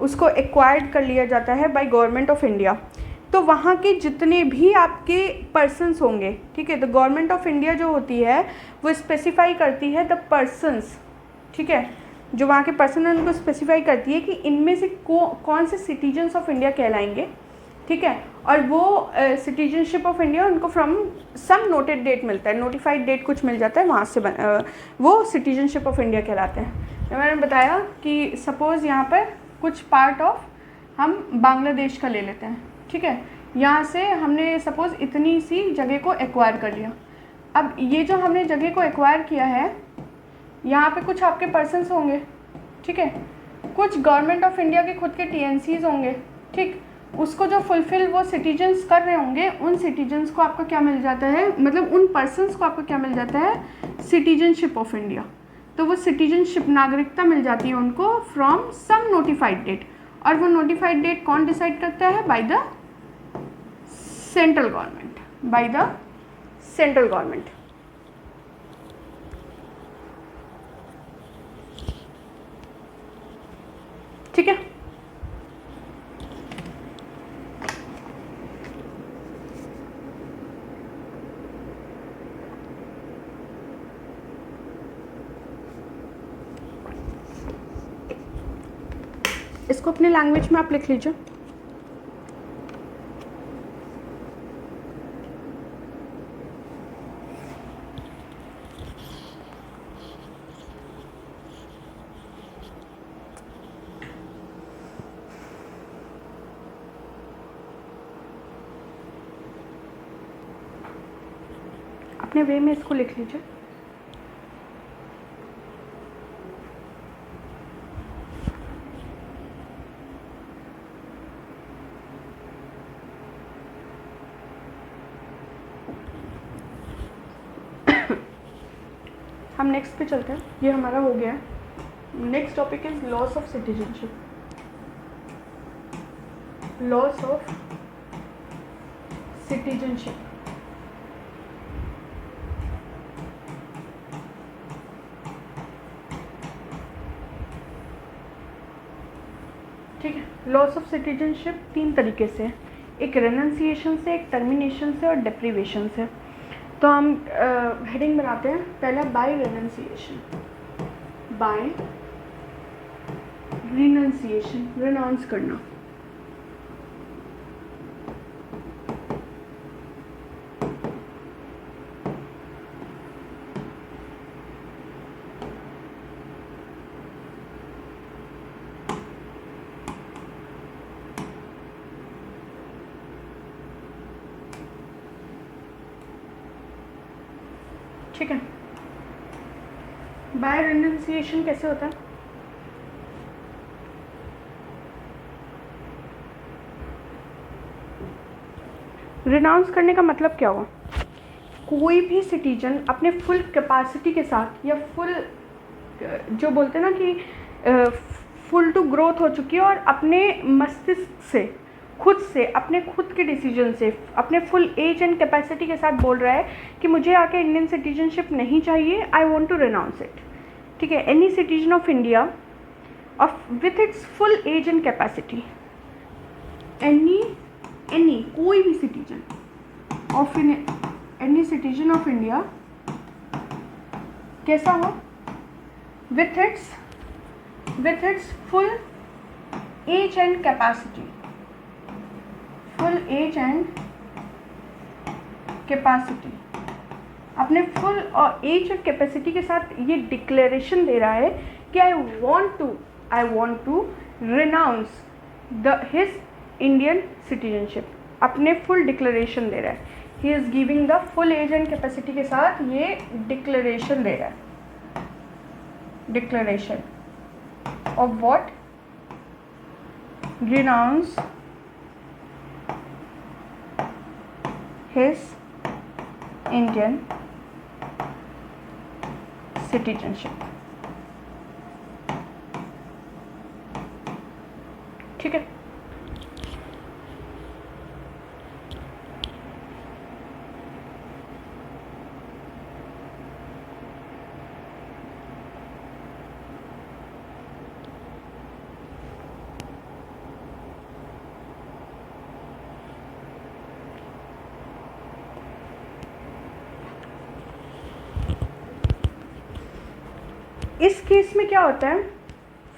उसको एक्वायर्ड कर लिया जाता है बाय गवर्नमेंट ऑफ इंडिया। तो वहाँ के जितने भी आपके पर्सन्स होंगे, ठीक है, तो गवर्नमेंट ऑफ इंडिया जो होती है वो स्पेसिफाई करती है द पर्सन्स, ठीक है, जो वहाँ के पर्सन हैं उनको स्पेसिफाई करती है कि इनमें से कौन से सिटीजन्स ऑफ इंडिया कहलाएंगे, ठीक है, और वो सिटीजनशिप ऑफ इंडिया उनको फ्रॉम सम नोटेड डेट मिलता है, नोटिफाइड डेट कुछ मिल जाता है, वहाँ से वो सिटीजनशिप ऑफ इंडिया कहलाते हैं। तो मैंने बताया कि सपोज़ यहाँ पर कुछ पार्ट ऑफ हम बांग्लादेश का ले लेते हैं, ठीक है, यहाँ से हमने सपोज़ इतनी सी जगह को एक्वायर कर लिया। अब ये जो हमने जगह को एक्वायर किया है, यहाँ पे कुछ आपके पर्सन्स होंगे, ठीक है, कुछ गवर्नमेंट ऑफ इंडिया के खुद के टीएनसीज होंगे, ठीक, उसको जो फुलफिल वो सिटीजन्स कर रहे होंगे, उन सिटीजन्स को आपका क्या मिल जाता है, मतलब उन पर्सन्स को आपका क्या मिल जाता है, सिटीजनशिप ऑफ इंडिया। तो वो सिटीजनशिप नागरिकता मिल जाती है उनको फ्रॉम सम नोटिफाइड डेट, और वो नोटिफाइड डेट कौन डिसाइड करता है, by the central government, by the central government. ठीक है, इसको अपने लैंग्वेज में आप लिख लीजिए। अपने वे में इसको लिख लीजिए। हम नेक्स्ट पे चलते हैं, ये हमारा हो गया। Next topic is loss of citizenship. Loss of citizenship, ठीक है। लॉस ऑफ सिटीजनशिप 3 तरीके से, एक रेनंसिएशन से, एक टर्मिनेशन से और डेप्रीवेशन से। तो हम हेडिंग बनाते हैं, पहला बाय रेनंसिएशन, बाय रिनंसिएशन, रिनाउंस करना। ठीक है, बाय रिनंसिएशन कैसे होता है? रिनाउंस करने का मतलब क्या हुआ? कोई भी सिटीजन अपने फुल कैपेसिटी के साथ, या फुल जो बोलते हैं ना कि फुल टू ग्रोथ हो चुकी है, और अपने मस्तिष्क से, खुद से, अपने खुद के डिसीजन से, अपने फुल एज एंड कैपेसिटी के साथ बोल रहा है कि मुझे आके इंडियन सिटीजनशिप नहीं चाहिए, I want to renounce it. ठीक है, any citizen of India of with its full age and capacity, any कोई भी citizen of any citizen of India कैसा हो, with its full age and capacity, full age and capacity, अपने फुल और एज और कैपेसिटी के साथ ये डिक्लेरेशन दे रहा है कि I want to renounce his Indian citizenship. अपने फुल डिक्लेरेशन दे रहा है, ही is giving the full age and capacity के साथ ये डिक्लेरेशन दे रहा है। Declaration of what? Renounce his Indian citizenship। ठीक है, इस केस में क्या होता है,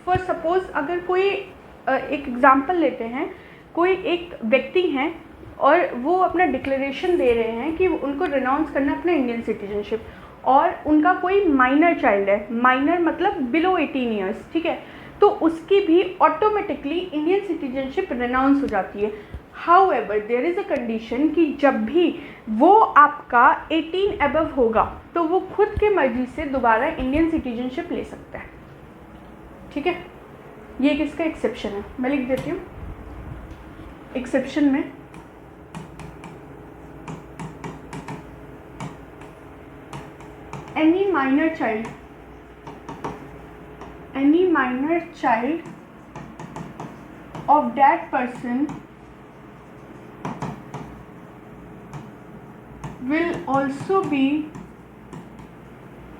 फॉर सपोज अगर कोई एक एग्जांपल लेते हैं, कोई एक व्यक्ति हैं और वो अपना डिक्लेरेशन दे रहे हैं कि उनको रिनाउंस करना अपना इंडियन सिटीजनशिप, और उनका कोई माइनर चाइल्ड है, माइनर मतलब बिलो 18 ईयर्स, ठीक है, तो उसकी भी ऑटोमेटिकली इंडियन सिटीजनशिप रिनाउंस हो जाती है। However there is a condition कि जब भी वो आपका 18 अबव होगा तो वो खुद के मर्जी से दोबारा इंडियन सिटीजनशिप ले सकता है, ठीक है। ये किसका एक्सेप्शन है, मैं लिख देती हूँ। एक्सेप्शन में any minor child of that person will also be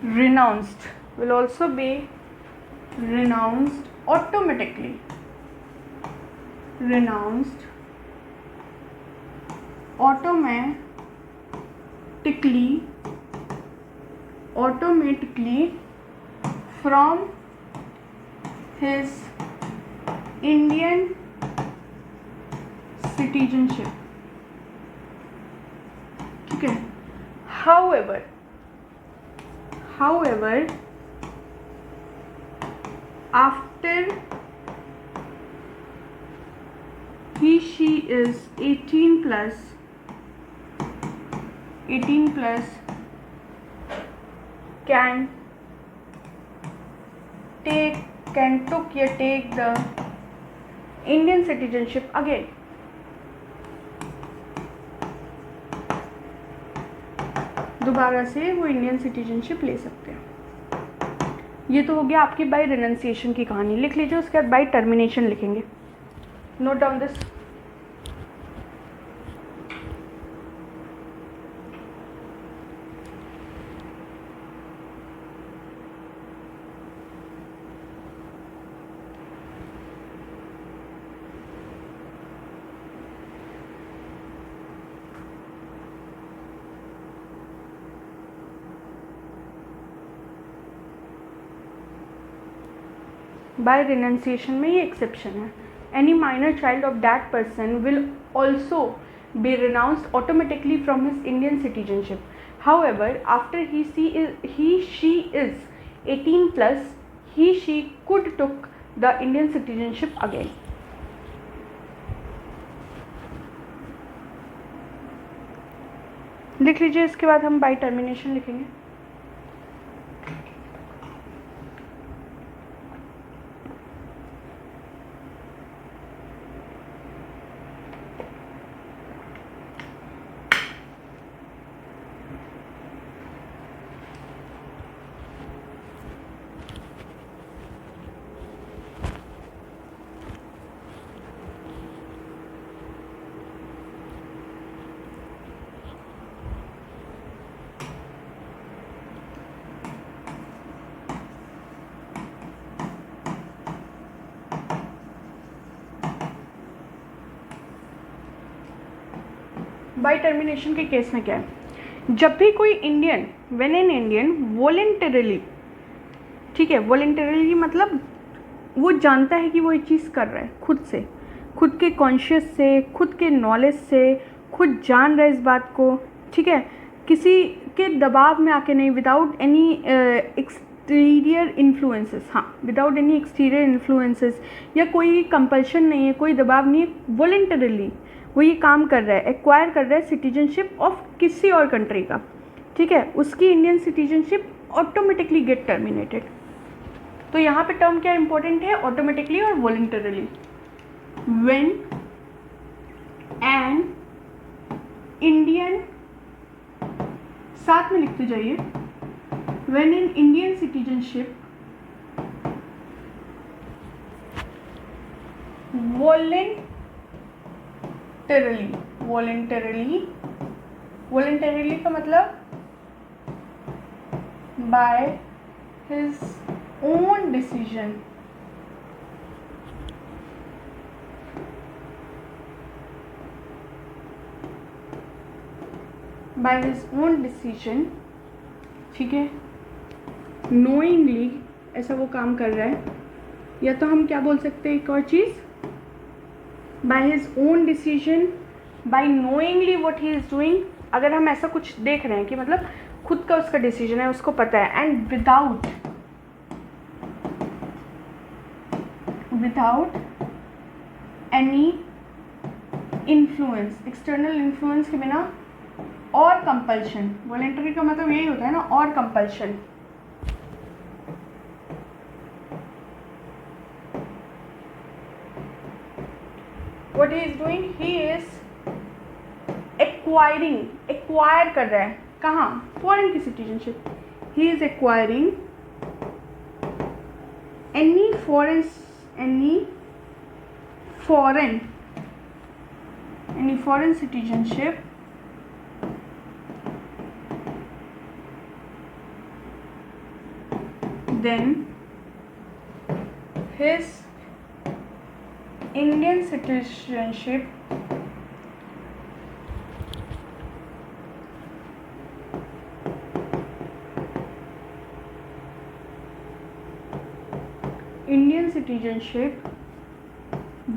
renounced automatically, from his Indian citizenship, ठीक है। However after she is 18 plus can take the Indian citizenship again। दोबारा से वो इंडियन सिटीजनशिप ले सकते हैं। ये तो हो गया आपकी बाय रिनंसिएशन की कहानी, लिख लीजिए। उसके बाद बाय टर्मिनेशन लिखेंगे, note down this. By renunciation में ये एक्सेप्शन है, any minor child of that person will also be renounced automatically from his Indian citizenship. However after he she is 18 plus, she could took the Indian citizenship again। लिख लीजिए। इसके बाद हम बाय टर्मिनेशन लिखेंगे। बाय टर्मिनेशन के केस में क्या है, जब भी कोई Indian, when an Indian voluntarily, ठीक है, वॉलेंटरली मतलब वो जानता है कि वो ये चीज़ कर रहा है खुद से, खुद के कॉन्शियस से, खुद के नॉलेज से, खुद जान रहा है इस बात को, ठीक है, किसी के दबाव में आके नहीं, विदाउट एनी एक्सटीरियर इन्फ्लुएंसेस, हाँ विदाउट एनी एक्सटीरियर इन्फ्लुएंसेस, या कोई कंपल्शन नहीं है, कोई दबाव नहीं है, वॉलेंटरली वो ये काम कर रहा है, एक्वायर कर रहा है सिटीजनशिप ऑफ किसी और कंट्री का, ठीक है, उसकी Indian citizenship automatically gate terminated. तो यहाँ पे टर्म क्या इंपॉर्टेंट है, ऑटोमेटिकली और वॉलेंटरली। व्हेन एन इंडियन, साथ में लिखते जाइए, when an Indian citizenship voluntarily का मतलब बाय हिज ओन डिसीजन, ठीक है, knowingly ऐसा वो काम कर रहा है, या तो हम क्या बोल सकते हैं एक और चीज़, by his own decision, by knowingly what he is doing, अगर हम ऐसा कुछ देख रहे हैं कि मतलब खुद का उसका डिसीजन है, उसको पता है, and without any influence, external influence के बिना, और कंपल्शन, वॉलेंटरी का मतलब यही होता है ना, और compulsion, what he is doing, he is acquiring, acquire कर रहा है, कहाँ, फॉरेन की citizenship, he is acquiring any foreign citizenship then his Indian citizenship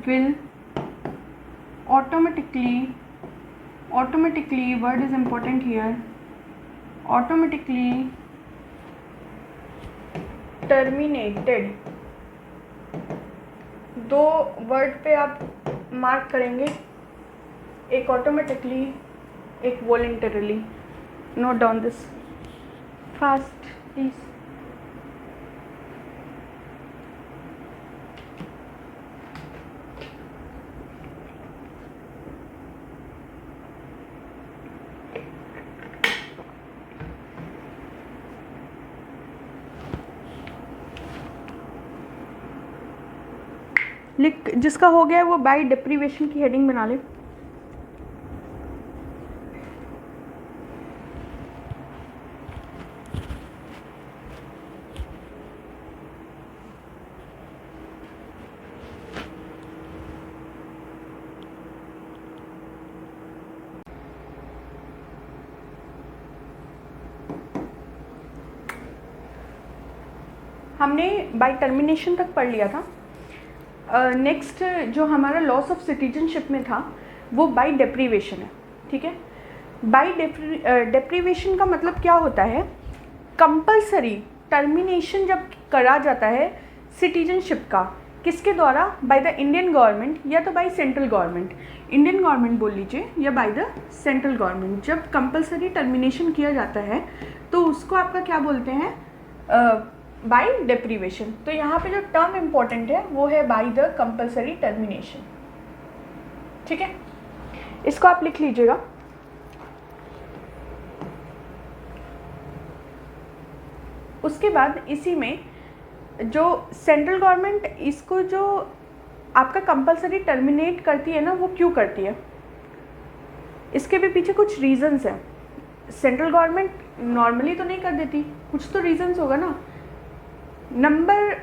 will automatically, word is important here, automatically terminated. दो वर्ड पे आप मार्क करेंगे, एक ऑटोमेटिकली, एक voluntarily. Note down this fast please. लिख, जिसका हो गया है वो बाय डिप्रीवेशन की हेडिंग बना ले. हमने बाय टर्मिनेशन तक पढ़ लिया था. नेक्स्ट जो हमारा लॉस ऑफ सिटीजनशिप में था वो बाय डेप्रीवेशन है. ठीक है, बाय डेप्रीवेशन का मतलब क्या होता है, कंपलसरी टर्मिनेशन जब करा जाता है सिटीजनशिप का, किसके द्वारा, बाय द इंडियन गवर्नमेंट या तो by central government. Indian government बोल लीजिए या बाय द सेंट्रल गवर्नमेंट. जब कंपलसरी टर्मिनेशन किया जाता है तो उसको आपका क्या बोलते हैं, बाय डेप्रीवेशन. तो यहाँ पे जो टर्म इम्पोर्टेंट है वो है बाय द कंपलसरी टर्मिनेशन. ठीक है, इसको आप लिख लीजिएगा. उसके बाद इसी में जो सेंट्रल गवर्नमेंट इसको जो आपका कंपलसरी टर्मिनेट करती है ना, वो क्यों करती है, इसके भी पीछे कुछ रीजंस हैं. सेंट्रल गवर्नमेंट नॉर्मली तो नहीं कर देती, कुछ तो रीजंस होगा ना. नंबर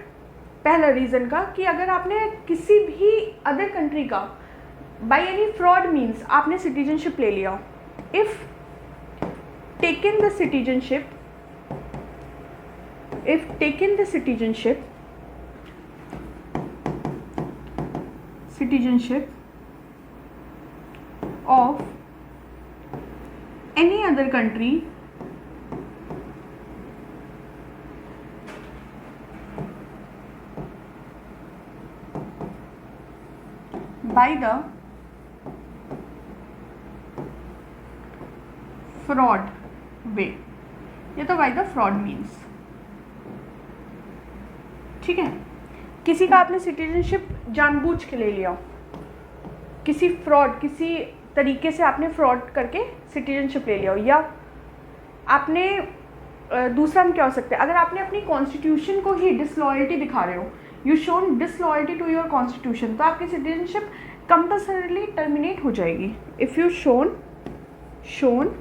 पहला रीज़न का कि अगर आपने किसी भी अदर कंट्री का बाय एनी फ्रॉड मीन्स आपने सिटीजनशिप ले लिया, if taken the citizenship of any other country by the fraud way, या तो by the fraud means. ठीक है, किसी का आपने सिटीजनशिप जानबूझ के ले लिया, किसी फ्रॉड, किसी तरीके से आपने फ्रॉड करके सिटीजनशिप ले लिया, या आपने दूसरा हम क्या हो सकता है, अगर आपने अपनी कॉन्स्टिट्यूशन को ही डिसलॉयल्टी दिखा रहे हो, you shown disloyalty to your constitution, तो आपकी सिटीजनशिप कंपल्सरीली टर्मिनेट हो जाएगी. If you shown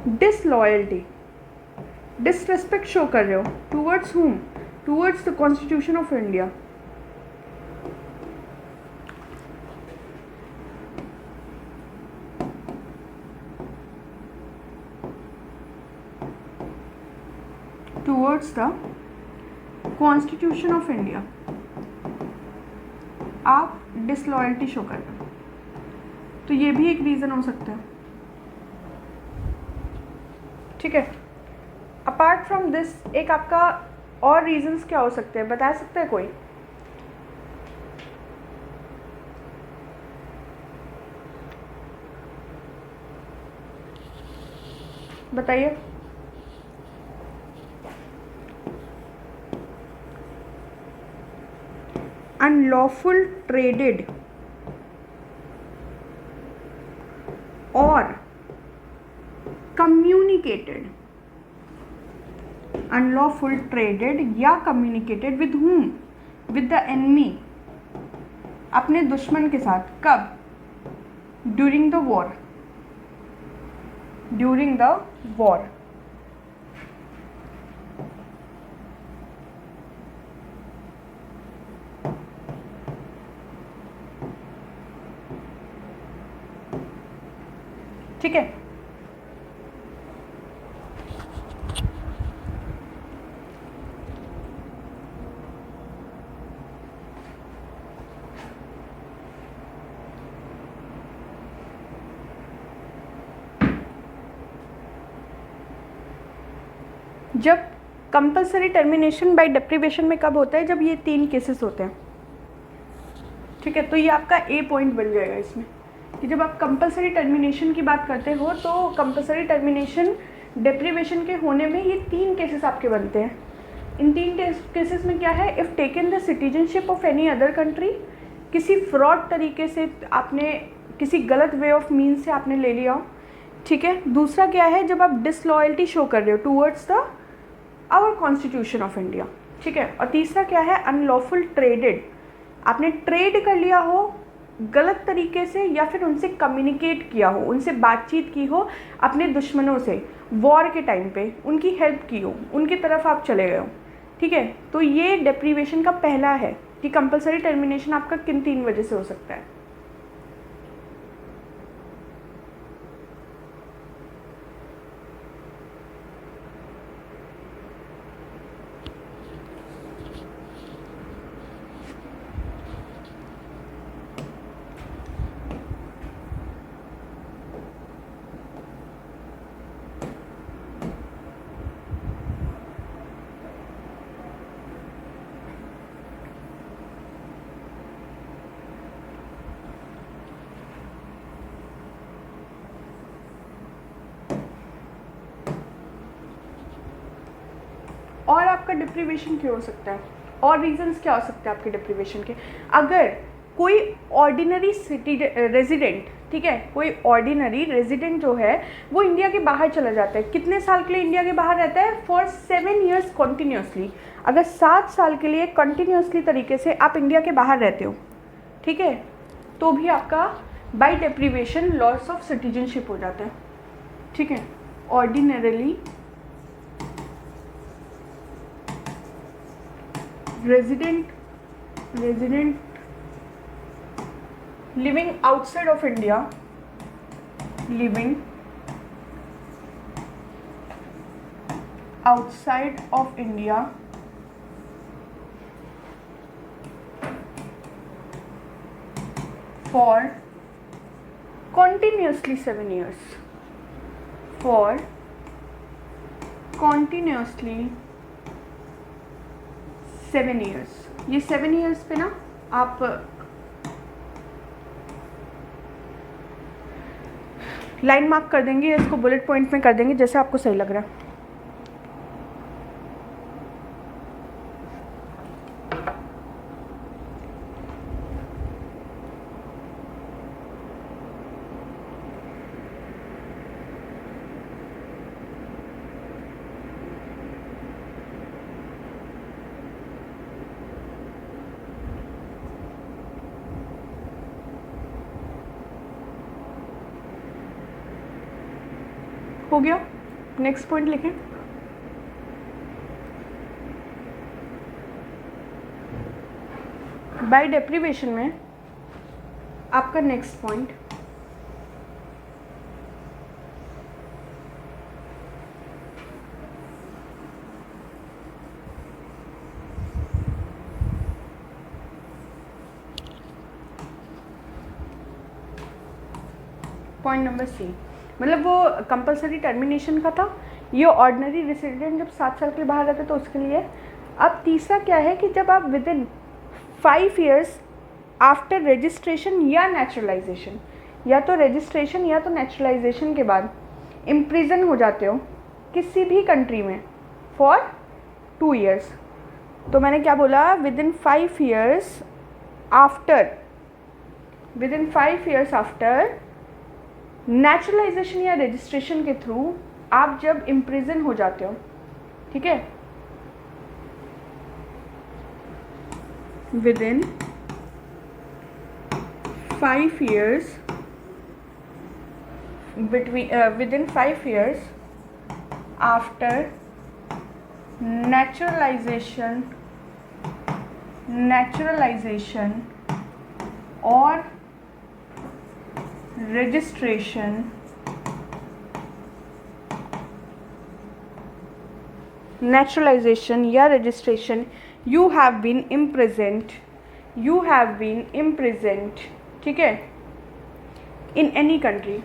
disloyalty, disrespect show कर रहे हो towards whom, towards the constitution of India. towards the constitution of India आप डिसलॉयल्टी शो कर रहे हो, तो ये भी एक रीज़न हो सकता है। ठीक है, अपार्ट फ्रॉम दिस एक आपका और रीजंस क्या हो सकते हैं, बता सकते हैं कोई? बताइए। अनलॉफुल ट्रेडेड और कम्युनिकेटेड, अनलॉफुल ट्रेडेड या communicated with whom, with the enemy, अपने दुश्मन के साथ। कब? During the war, during the war. ठीक है, जब कंपलसरी टर्मिनेशन बाय डेप्रिवेशन में कब होता है? जब ये 3 केसेस होते हैं। ठीक है, तो ये आपका ए पॉइंट बन जाएगा इसमें कि जब आप कंपलसरी टर्मिनेशन की बात करते हो तो कंपलसरी टर्मिनेशन डेप्रिवेशन के होने में ये 3 केसेस आपके बनते हैं। इन 3 केसेस में क्या है? If taken the citizenship of any other country, किसी फ्रॉड तरीके से आपने, किसी गलत वे ऑफ मीन्स से आपने ले लिया हो। ठीक है, दूसरा क्या है? जब आप डिसलॉयल्टी शो कर रहे हो towards the our constitution of India. ठीक है, और तीसरा क्या है? अनलॉफुल ट्रेडेड, आपने ट्रेड कर लिया हो गलत तरीके से या फिर उनसे कम्युनिकेट किया हो, उनसे बातचीत की हो अपने दुश्मनों से, वॉर के टाइम पे उनकी हेल्प की हो, उनकी तरफ आप चले गए हो। ठीक है, तो ये डेप्रीवेशन का पहला है कि कंपलसरी टर्मिनेशन आपका किन 3 वजह से हो सकता है। और आपका डिप्रीवेशन क्यों हो सकता है, और रीजंस क्या हो सकते हैं आपके डिप्रीवेशन के? अगर कोई ऑर्डिनरी सिटी रेजिडेंट, ठीक है, कोई ऑर्डिनरी रेजिडेंट जो है वो इंडिया के बाहर चला जाता है, कितने साल के लिए इंडिया के बाहर रहता है? For 7 years continuously. अगर 7 साल के लिए कंटिन्यूसली तरीके से आप इंडिया के बाहर रहते हो, ठीक है, तो भी आपका by deprivation loss of citizenship हो जाता है। ठीक है, ordinarily resident living outside of India, living outside of India for continuously 7 years, for continuously 7 years। ये 7 years पे ना आप लाइन मार्क कर देंगे, इसको बुलेट पॉइंट में कर देंगे, जैसे आपको सही लग रहा है। हो गया, नेक्स्ट पॉइंट लिखें। बाय डेप्रीवेशन में आपका next point point number C, मतलब वो कंपलसरी टर्मिनेशन का था, ये ऑर्डिनरी रेसिडेंट जब 7 साल के लिए बाहर रहते तो उसके लिए। अब तीसरा क्या है कि जब आप with in 5 years after registration या नेचुरलाइजेशन, या तो रजिस्ट्रेशन या तो नेचुरलाइजेशन के बाद इम्प्रिजन हो जाते हो किसी भी कंट्री में फॉर 2 years। तो मैंने क्या बोला, with in 5 years after naturalisation या रजिस्ट्रेशन के थ्रू आप जब इम्प्रिजन हो जाते हो, ठीक है, with in 5 years within 5 years after naturalization or registration, naturalization या registration, you have been imprisoned, ठीक है, in any country,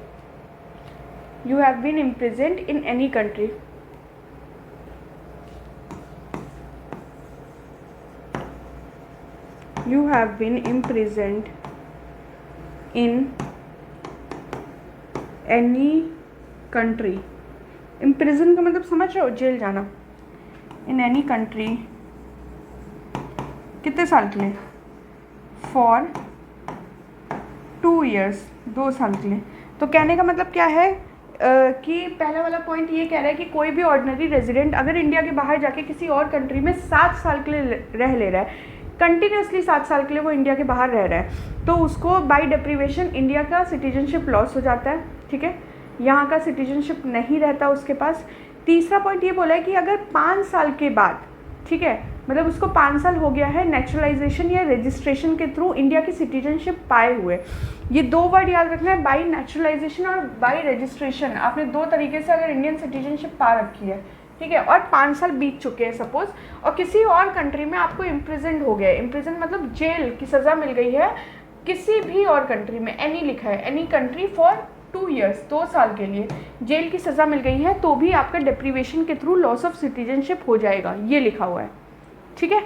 you have been imprisoned in any country, you have been imprisoned in any country, imprison का मतलब समझ रहे हो, जेल जाना, in any country कितने साल के लिए, for 2 years 2 साल के लिए। तो कहने का मतलब क्या है कि पहला वाला पॉइंट ये कह रहा है कि कोई भी ऑर्डिनरी रेजिडेंट अगर इंडिया के बाहर जाके किसी और कंट्री में 7 साल के लिए रह ले रहा है, कंटिन्यूसली 7 साल के लिए वो इंडिया के बाहर रह रहा है, तो उसको बाय डेप्रीवेशन इंडिया का सिटीजनशिप लॉस हो जाता है, ठीक है, यहाँ का सिटीजनशिप नहीं रहता उसके पास। तीसरा पॉइंट ये बोला है कि अगर 5 साल के बाद, ठीक है, मतलब उसको 5 साल हो गया है नेचुरलाइजेशन या रजिस्ट्रेशन के थ्रू इंडिया की सिटीजनशिप पाए हुए, ये 2 वर्ड याद रखना है, बाई नेचुरलाइजेशन और बाई रजिस्ट्रेशन। आपने 2 तरीके से अगर इंडियन सिटीजनशिप पा रखी है, ठीक है, और 5 साल बीत चुके हैं सपोज, और किसी और कंट्री में आपको इम्प्रिजन हो गया, इम्प्रिजन मतलब जेल की सज़ा मिल गई है किसी भी और कंट्री में, एनी लिखा है, एनी कंट्री फॉर 2 years 2 साल के लिए जेल की सज़ा मिल गई है, तो भी आपका डेप्रीवेशन के थ्रू लॉस ऑफ सिटीजनशिप हो जाएगा, ये लिखा हुआ है, ठीक है।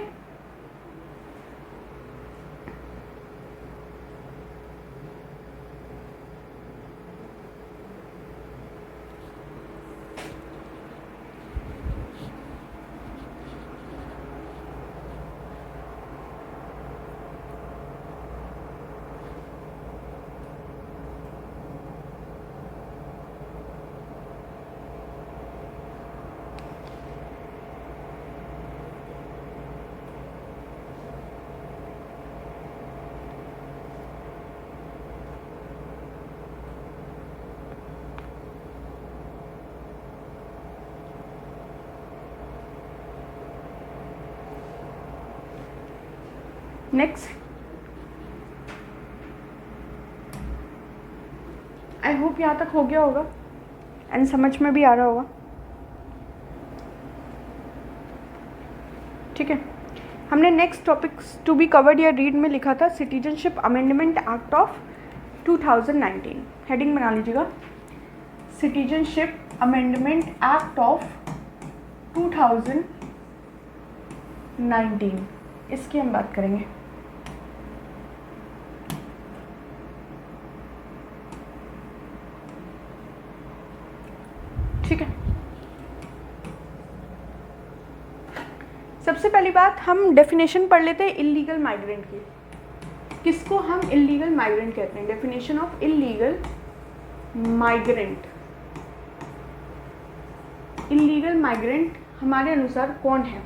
नेक्स्ट, आई होप यहाँ तक हो गया होगा एंड समझ में भी आ रहा होगा, ठीक है। हमने next topics to be covered या रीड में लिखा था citizenship amendment act of 2019, heading बना लीजिएगा, सिटीजनशिप अमेंडमेंट एक्ट ऑफ 2019, इसकी हम बात करेंगे, ठीक है। सबसे पहली बात हम डेफिनेशन पढ़ लेते हैं इल्लीगल माइग्रेंट की, किसको हम इल्लीगल माइग्रेंट कहते हैं, definition of illegal migrant. Illegal migrant हमारे अनुसार कौन है,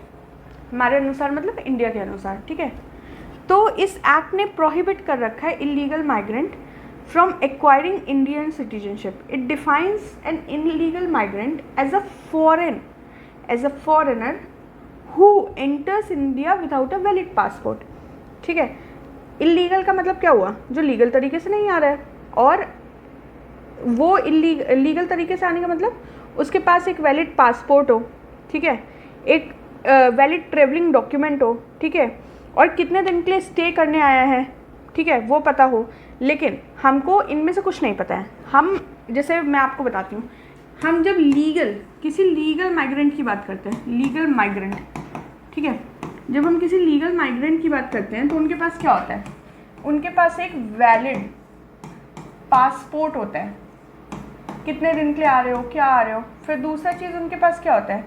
हमारे अनुसार मतलब इंडिया के अनुसार, ठीक है। तो इस एक्ट ने प्रोहिबिट कर रखा है illegal migrant from acquiring Indian citizenship. It defines an illegal migrant as a foreigner who enters India without a valid passport. ठीक है, illegal का मतलब क्या हुआ, जो लीगल तरीके से नहीं आ रहा है, और वो illegal तरीके से आने का मतलब उसके पास एक वैलिड पासपोर्ट हो, ठीक है, एक वैलिड ट्रेवलिंग डॉक्यूमेंट हो, ठीक है, और कितने दिन के लिए स्टे करने आया है, ठीक है, वो पता हो। लेकिन हमको इनमें से कुछ नहीं पता है। हम जैसे मैं आपको बताती हूँ, हम जब किसी लीगल माइग्रेंट की बात करते हैं, लीगल माइग्रेंट, ठीक है, जब हम किसी लीगल माइग्रेंट की बात करते हैं तो उनके पास क्या होता है, उनके पास एक वैलिड पासपोर्ट होता है, कितने दिन के लिए आ रहे हो, क्या आ रहे हो। फिर दूसरा चीज़ उनके पास क्या होता है,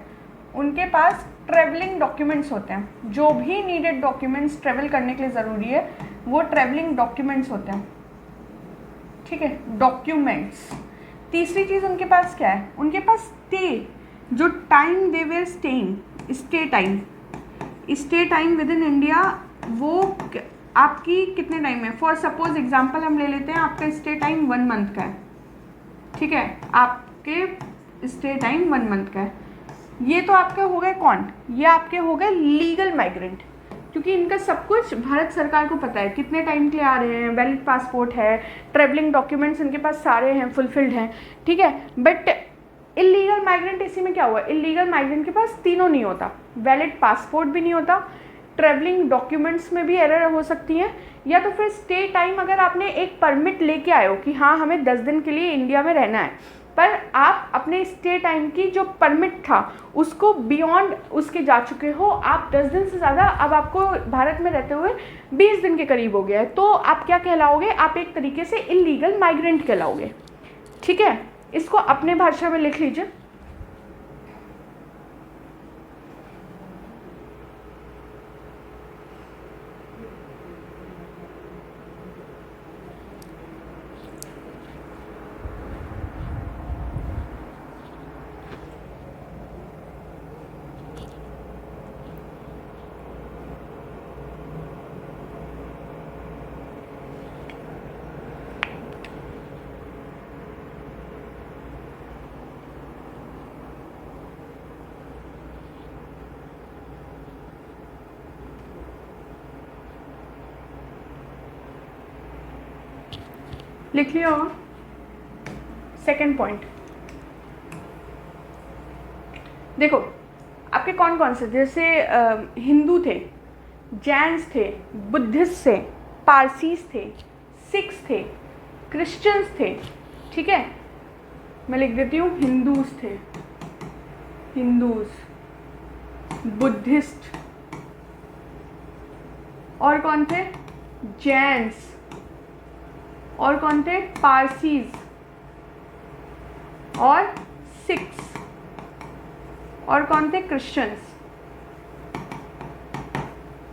उनके पास ट्रैवलिंग डॉक्यूमेंट्स होते हैं, जो भी नीडेड डॉक्यूमेंट्स ट्रैवल करने के लिए ज़रूरी है वो ट्रैवलिंग डॉक्यूमेंट्स होते हैं, ठीक है, डॉक्यूमेंट्स। तीसरी चीज़ उनके पास क्या है, उनके पास स्टे, जो time they were staying, stay time with in India, वो आपकी कितने टाइम है। फॉर सपोज एग्जांपल हम ले लेते हैं, आपका स्टे टाइम 1 मंथ का है, ठीक है, आपके स्टे टाइम 1 मंथ का है। ये तो आपके हो गए कौन, ये आपके हो गए लीगल माइग्रेंट, क्योंकि इनका सब कुछ भारत सरकार को पता है, कितने टाइम के लिए आ रहे हैं, वैलिड पासपोर्ट है, ट्रैवलिंग डॉक्यूमेंट्स इनके पास सारे हैं, फुलफिल्ड हैं, ठीक है। बट इलीगल माइग्रेंट, इसी में क्या हुआ, इलीगल माइग्रेंट के पास तीनों नहीं होता, वैलिड पासपोर्ट भी नहीं होता, ट्रैवलिंग डॉक्यूमेंट्स में भी एरर हो सकती है, या तो फिर स्टे टाइम, अगर आपने एक परमिट लेके आए हो कि हाँ हमें 10 दिन के लिए इंडिया में रहना है, पर आप अपने स्टे टाइम की जो परमिट था उसको बियॉन्ड उसके जा चुके हो, आप 10 दिन से ज़्यादा, अब आपको भारत में रहते हुए 20 दिन के करीब हो गया है, तो आप क्या कहलाओगे, आप एक तरीके से इलीगल माइग्रेंट कहलाओगे, ठीक है। इसको अपने भाषा में लिख लीजिए। लिख लिया होगा। सेकेंड पॉइंट देखो, आपके कौन कौन से, जैसे हिंदू थे, जैन्स थे, बुद्धिस्ट थे, पारसीस थे, सिख्स थे, क्रिश्चियंस थे, ठीक है, मैं लिख देती हूँ, हिंदूज थे, हिंदूज, बुद्धिस्ट, और कौन थे, जैन्स, और कौन थे, पारसीज और सिख्स, और कौन थे, क्रिश्चियंस।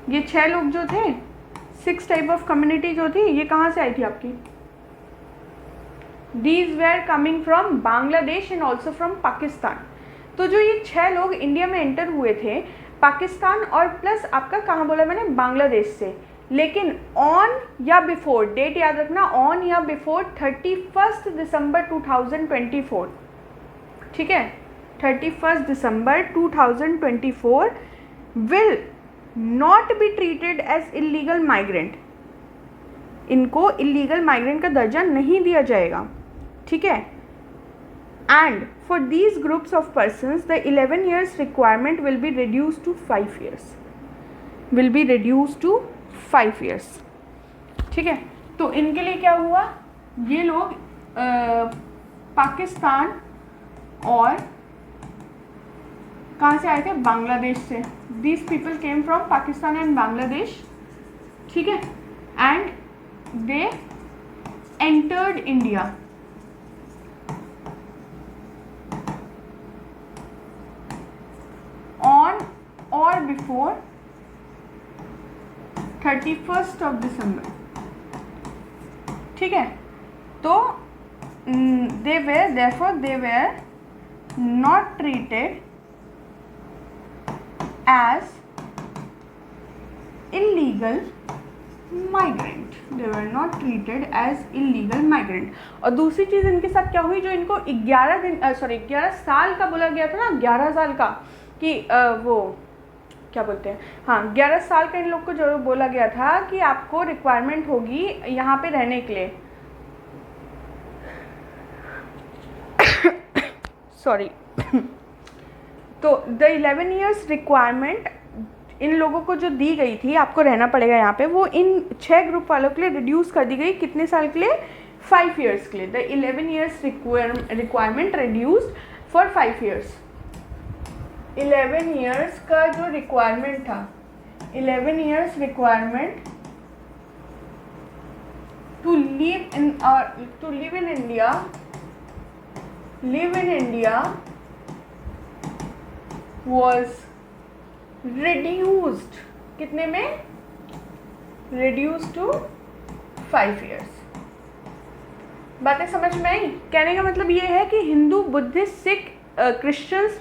ये 6 लोग जो थे, 6 टाइप ऑफ कम्युनिटी जो थी, ये कहाँ से आई थी आपकी, these were coming from Bangladesh and also from Pakistan. तो जो ये 6 लोग इंडिया में एंटर हुए थे पाकिस्तान और प्लस आपका कहाँ बोला मैंने, बांग्लादेश से, लेकिन ऑन या बिफोर, डेट याद रखना, ऑन या बिफोर 31 दिसंबर 2024, ठीक है, 31 December 2024 will not be treated as illegal migrant, इनको इलीगल माइग्रेंट का दर्जा नहीं दिया जाएगा, ठीक है। And for these groups of persons the 11 years requirement will be reduce to 5 years, will be reduce to 5 years, ठीक है। तो इनके लिए क्या हुआ, ये लोग पाकिस्तान और कहाँ से आए थे, बांग्लादेश से, these people came from Pakistan and Bangladesh, ठीक है, and they entered India on और बिफोर 31 of December, ठीक है। तो they were not treated as illegal migrant, they were not treated as illegal migrant। और दूसरी चीज़ इनके साथ क्या हुई, जो इनको 11 साल का बोला गया था ना, 11 साल का, कि वो क्या बोलते हैं, हाँ 11 साल का इन लोग को जो बोला गया था कि आपको रिक्वायरमेंट होगी यहाँ पे रहने के लिए, सॉरी, तो द 11 years रिक्वायरमेंट इन लोगों को जो दी गई थी, आपको रहना पड़ेगा यहाँ पे, वो इन 6 ग्रुप वालों के लिए रिड्यूस कर दी गई, कितने साल के लिए, 5 ईयर्स के लिए, the 11 years requirement reduced for 5 years. 11 years का जो रिक्वायरमेंट था, 11 years requirement to live in India was reduced, कितने में? reduced to 5 years। बातें समझ में आई? कहने का मतलब ये है कि Hindu, Buddhist, Sikh, Christians,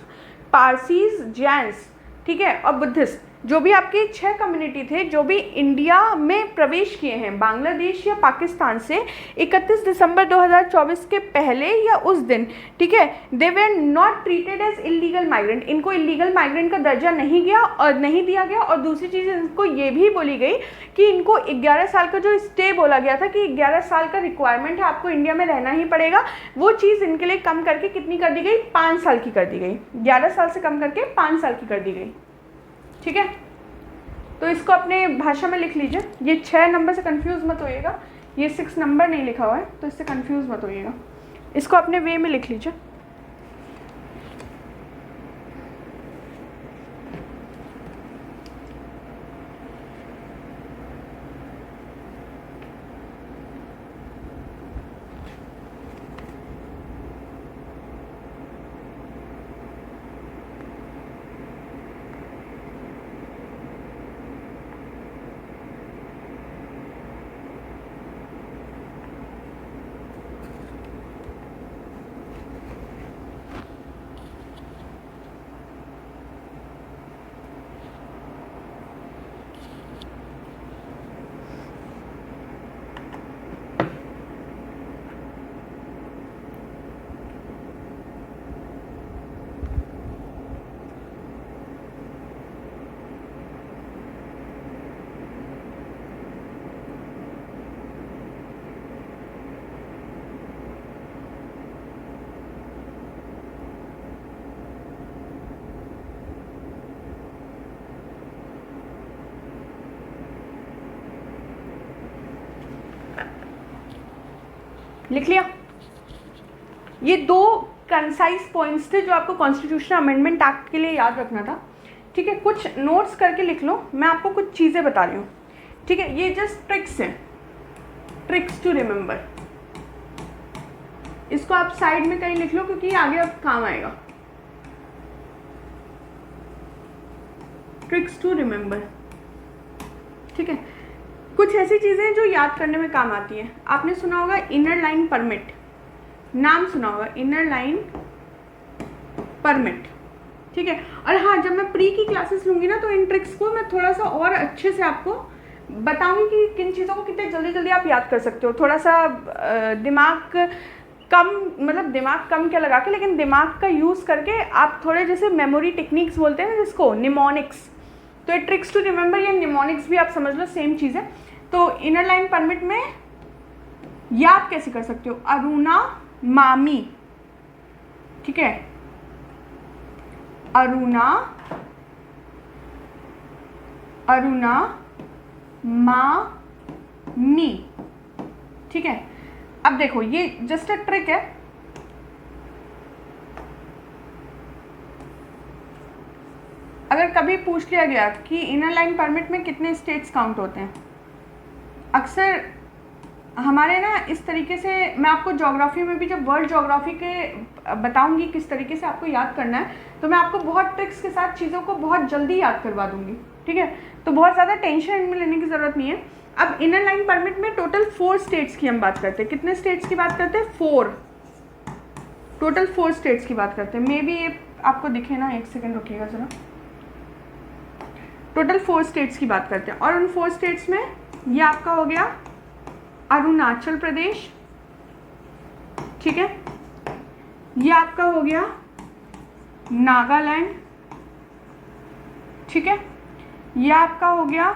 Parsis, Jains, ठीक है, और बुद्धिस्ट, जो भी आपके 6 कम्युनिटी थे जो भी इंडिया में प्रवेश किए हैं बांग्लादेश या पाकिस्तान से 31 दिसंबर 2024 के पहले या उस दिन, ठीक है, they were not treated as illegal migrant. इनको इलीगल माइग्रेंट का दर्जा नहीं दिया गया। और दूसरी चीज़ इनको ये भी बोली गई कि इनको 11 साल का जो स्टे बोला गया था कि 11 साल का रिक्वायरमेंट है, आपको इंडिया में रहना ही पड़ेगा, वो चीज़ इनके लिए कम करके कितनी कर दी गई? 5 साल की कर दी गई। 11 साल से कम करके 5 साल की कर दी गई, ठीक है। तो इसको अपने भाषा में लिख लीजिए। ये 6 नंबर से कंफ्यूज मत होइएगा, ये 6 नंबर नहीं लिखा हुआ है तो इससे कंफ्यूज मत होइएगा, इसको अपने वे में लिख लीजिए। लिख लिया? ये 2 कंसाइज पॉइंट्स थे जो आपको कॉन्स्टिट्यूशनल अमेंडमेंट एक्ट के लिए याद रखना था, ठीक है। कुछ नोट्स करके लिख लो, मैं आपको कुछ चीज़ें बता रही हूँ, ठीक है। ये जस्ट ट्रिक्स हैं, ट्रिक्स टू रिमेंबर। इसको आप साइड में कहीं लिख लो क्योंकि ये आगे अब काम आएगा। ट्रिक्स टू रिमेंबर, ठीक है। कुछ ऐसी चीज़ें जो याद करने में काम आती हैं। आपने सुना होगा इनर लाइन परमिट, नाम सुना होगा इनर लाइन परमिट, ठीक है। और हाँ, जब मैं प्री की क्लासेस लूँगी ना तो इन ट्रिक्स को मैं थोड़ा सा और अच्छे से आपको बताऊँगी कि किन चीज़ों को कितने जल्दी जल्दी आप याद कर सकते हो। थोड़ा सा दिमाग कम, मतलब दिमाग कम क्या लगा के, लेकिन दिमाग का यूज़ करके आप थोड़े, जैसे मेमोरी टेक्निक्स बोलते हैं ना जिसको, निमोनिक्स, तो ये ट्रिक्स टू रिमेंबर या निमोनिक्स भी आप समझ लो सेम चीज़ है। तो इनर लाइन परमिट में याद कैसे कर सकते हो? अरुणा मामी, ठीक है, अरुणा मामी, ठीक है। अब देखो ये जस्ट अ ट्रिक है, अगर कभी पूछ लिया गया कि इनर लाइन परमिट में कितने स्टेट्स काउंट होते हैं, अक्सर हमारे ना इस तरीके से, मैं आपको ज्योग्राफी में भी जब वर्ल्ड ज्योग्राफी के बताऊंगी किस तरीके से आपको याद करना है, तो मैं आपको बहुत ट्रिक्स के साथ चीज़ों को बहुत जल्दी याद करवा दूंगी, ठीक है। तो बहुत ज़्यादा टेंशन इनमें लेने की ज़रूरत नहीं है। अब इनर लाइन परमिट में टोटल 4 स्टेट्स की हम बात करते हैं। कितने स्टेट्स की बात करते हैं? 4, टोटल 4 स्टेट्स की बात करते हैं। मे बी ये आपको दिखे ना, 1 सेकेंड रुकिएगा ज़रा। टोटल 4 स्टेट्स की बात करते हैं, और उन 4 स्टेट्स में ये आपका हो गया अरुणाचल प्रदेश, ठीक है, ये आपका हो गया नागालैंड, ठीक है, ये आपका हो गया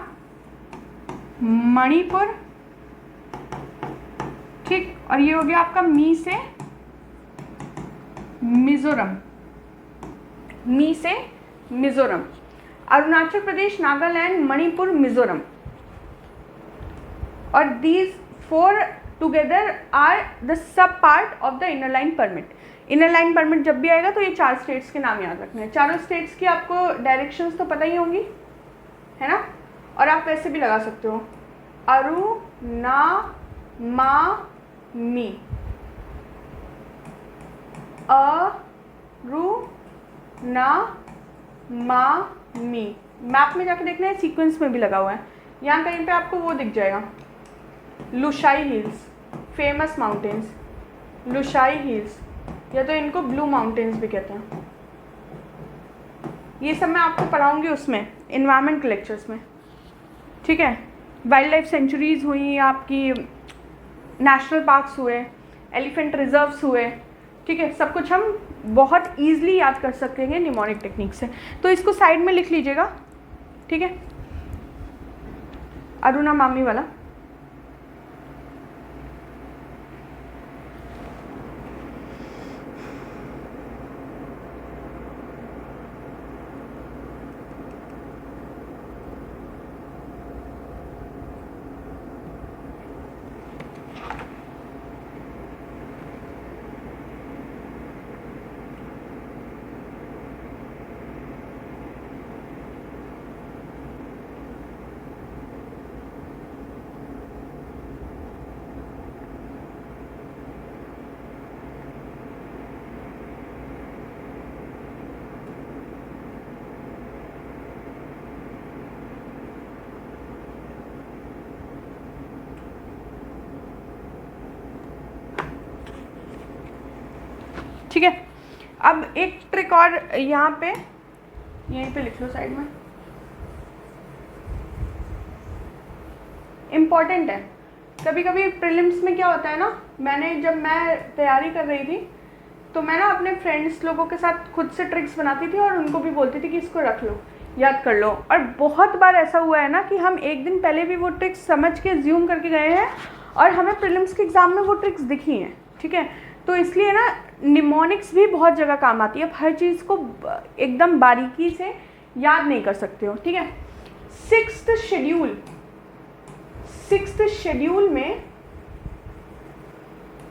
मणिपुर, ठीक, और ये हो गया आपका मी से मिजोरम, मी से मिजोरम, अरुणाचल प्रदेश, नागालैंड, मणिपुर, मिजोरम। और these 4 together are the sub part of the inner line permit. Inner line permit जब भी आएगा तो ये 4 स्टेट्स के नाम याद रखना है। चारों स्टेट्स की आपको डायरेक्शंस तो पता ही होंगी, है ना, और आप वैसे भी लगा सकते हो, अरु ना मा मी, अरु ना मा मी। मैप में जाके देखना है, सीक्वेंस में भी लगा हुआ है, यहाँ कहीं पे आपको वो दिख जाएगा, Lushai hills, famous mountains, Lushai hills, या तो इनको ब्लू माउंटेन्स भी कहते हैं। ये सब मैं आपको पढ़ाऊंगी उसमें इन्वायरमेंट के लेक्चर्स में, ठीक है। वाइल्ड लाइफ सेंचुरीज हुई आपकी, नेशनल पार्क्स हुए, एलिफेंट रिजर्व्स हुए, ठीक है, सब कुछ हम बहुत ईजिली याद कर सकेंगे निमोनिक टेक्निक से। तो इसको साइड में लिख लीजिएगा, ठीक है, अरुणा मामी वाला। ठीक है, अब एक ट्रिक और यहाँ पे, यहीं पे लिख लो साइड में, इम्पॉर्टेंट है। कभी कभी प्रीलिम्स में क्या होता है ना, जब मैं तैयारी कर रही थी तो मैं ना अपने फ्रेंड्स लोगों के साथ खुद से ट्रिक्स बनाती थी और उनको भी बोलती थी कि इसको रख लो, याद कर लो। और बहुत बार ऐसा हुआ है ना कि हम एक दिन पहले भी वो ट्रिक्स समझ के ज्यूम करके गए हैं और हमें प्रीलिम्स के एग्ज़ाम में वो ट्रिक्स दिखी हैं, ठीक है। तो इसलिए ना निमोनिक्स भी बहुत जगह काम आती है, हर चीज़ को एकदम बारीकी से याद नहीं कर सकते हो, ठीक है। सिक्स्थ शेड्यूल में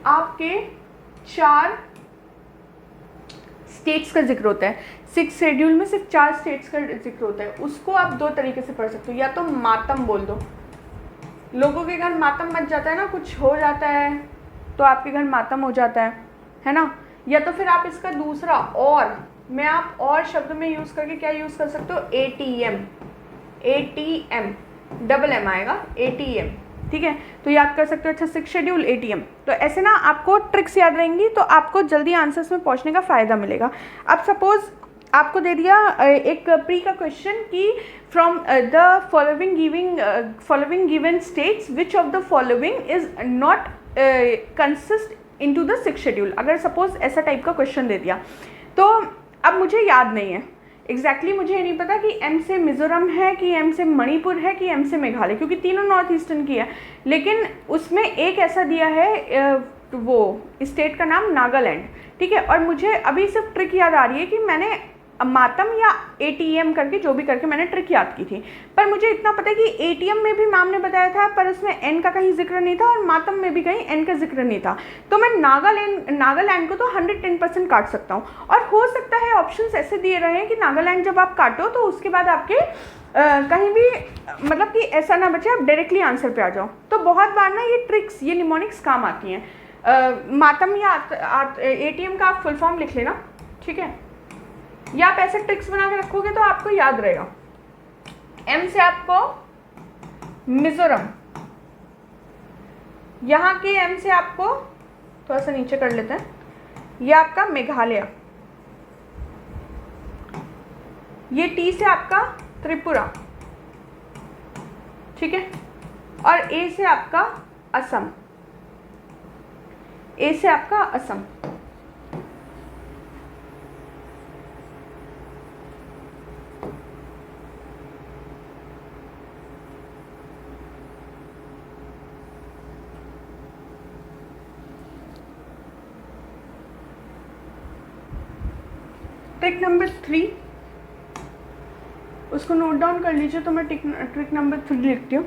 आपके 4 स्टेट्स का जिक्र होता है। 6 शेड्यूल में सिर्फ 4 स्टेट्स का जिक्र होता है। उसको आप 2 तरीके से पढ़ सकते हो, या तो मातम बोल दो, लोगों के घर मातम मच जाता है ना, कुछ हो जाता है तो आपके घर मातम हो जाता है ना, या तो फिर आप इसका दूसरा और में आप और शब्द में यूज़ करके क्या यूज़ कर सकते हो, ATM, डबल एम आएगा, ATM, ठीक है। तो याद कर सकते हो। अच्छा, 6 शेड्यूल ATM, तो ऐसे ना आपको ट्रिक्स याद रहेंगी तो आपको जल्दी आंसर्स में पहुंचने का फ़ायदा मिलेगा। अब सपोज आपको दे दिया एक प्री का क्वेश्चन कि from the following given states which of the following is not consist into the 6 schedule. अगर सपोज ऐसा टाइप का क्वेश्चन दे दिया तो अब मुझे याद नहीं है एग्जैक्टली, मुझे नहीं पता कि M से मिज़ोरम है कि M से मणिपुर है कि M से मेघालय, क्योंकि तीनों नॉर्थ ईस्टर्न की है, लेकिन उसमें एक ऐसा दिया है वो स्टेट का नाम नागालैंड, ठीक है। और मुझे अभी सिर्फ ट्रिक याद आ रही है कि मैंने मातम या ATM करके जो भी करके मैंने ट्रिक याद की थी, पर मुझे इतना पता है कि ATM में भी मैम ने बताया था पर उसमें N का कहीं जिक्र नहीं था और मातम में भी कहीं N का जिक्र नहीं था। तो मैं नागालैंड को तो 110% काट सकता हूँ। और हो सकता है ऑप्शंस ऐसे दिए रहे हैं कि नागालैंड जब आप काटो तो उसके बाद आपके कहीं भी मतलब कि ऐसा ना बचे आप डायरेक्टली आंसर पे आ जाओ। तो बहुत बार ना ये ट्रिक्स, ये निमोनिक्स काम आती हैं। मातम या ATM का आप फुल फॉर्म लिख लेना, ठीक है, या आप ऐसे ट्रिक्स बना के रखोगे तो आपको याद रहेगा। M से आपको मिजोरम, यहाँ के M से आपको थोड़ा सा नीचे कर लेते हैं, ये आपका मेघालय, ये T से आपका त्रिपुरा, ठीक है, और A से आपका असम, A से आपका असम। ट्रिक नंबर 3, उसको नोट डाउन कर लीजिए। तो मैं ट्रिक नंबर 3 लिखती हूँ।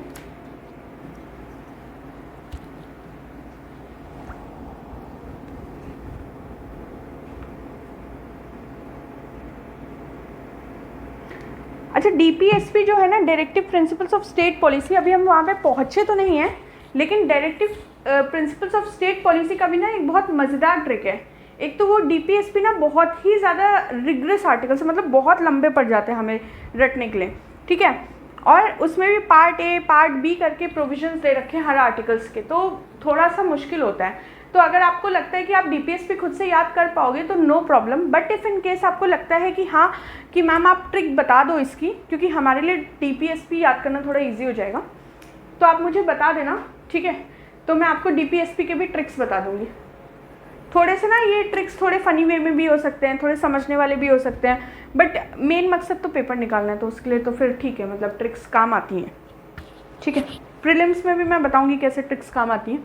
अच्छा, DPSP जो है ना, directive principles of state policy, अभी हम वहाँ पे पहुँचे तो नहीं हैं, लेकिन directive principles of state policy का भी ना एक बहुत मज़ेदार ट्रिक है। एक तो वो DPSP ना बहुत ही ज़्यादा रिग्रेस आर्टिकल्स, मतलब बहुत लंबे पड़ जाते हैं हमें रटने के लिए, ठीक है। और उसमें भी पार्ट ए पार्ट बी करके प्रोविजंस दे रखे हैं हर आर्टिकल्स के, तो थोड़ा सा मुश्किल होता है। तो अगर आपको लगता है कि आप DPSP खुद से याद कर पाओगे तो no problem, but if in case आपको लगता है कि हाँ कि मैम आप ट्रिक बता दो इसकी, क्योंकि हमारे लिए DPSP याद करना थोड़ा ईजी हो जाएगा, तो आप मुझे बता देना, ठीक है। तो मैं आपको DPSP के भी ट्रिक्स बता दूँगी। थोड़े से ना ये ट्रिक्स थोड़े फ़नी वे में भी हो सकते हैं, थोड़े समझने वाले भी हो सकते हैं, बट मेन मकसद तो पेपर निकालना है, तो उसके लिए तो फिर ठीक है, मतलब ट्रिक्स काम आती हैं, ठीक है। प्रीलिम्स में भी मैं बताऊंगी कैसे ट्रिक्स काम आती हैं,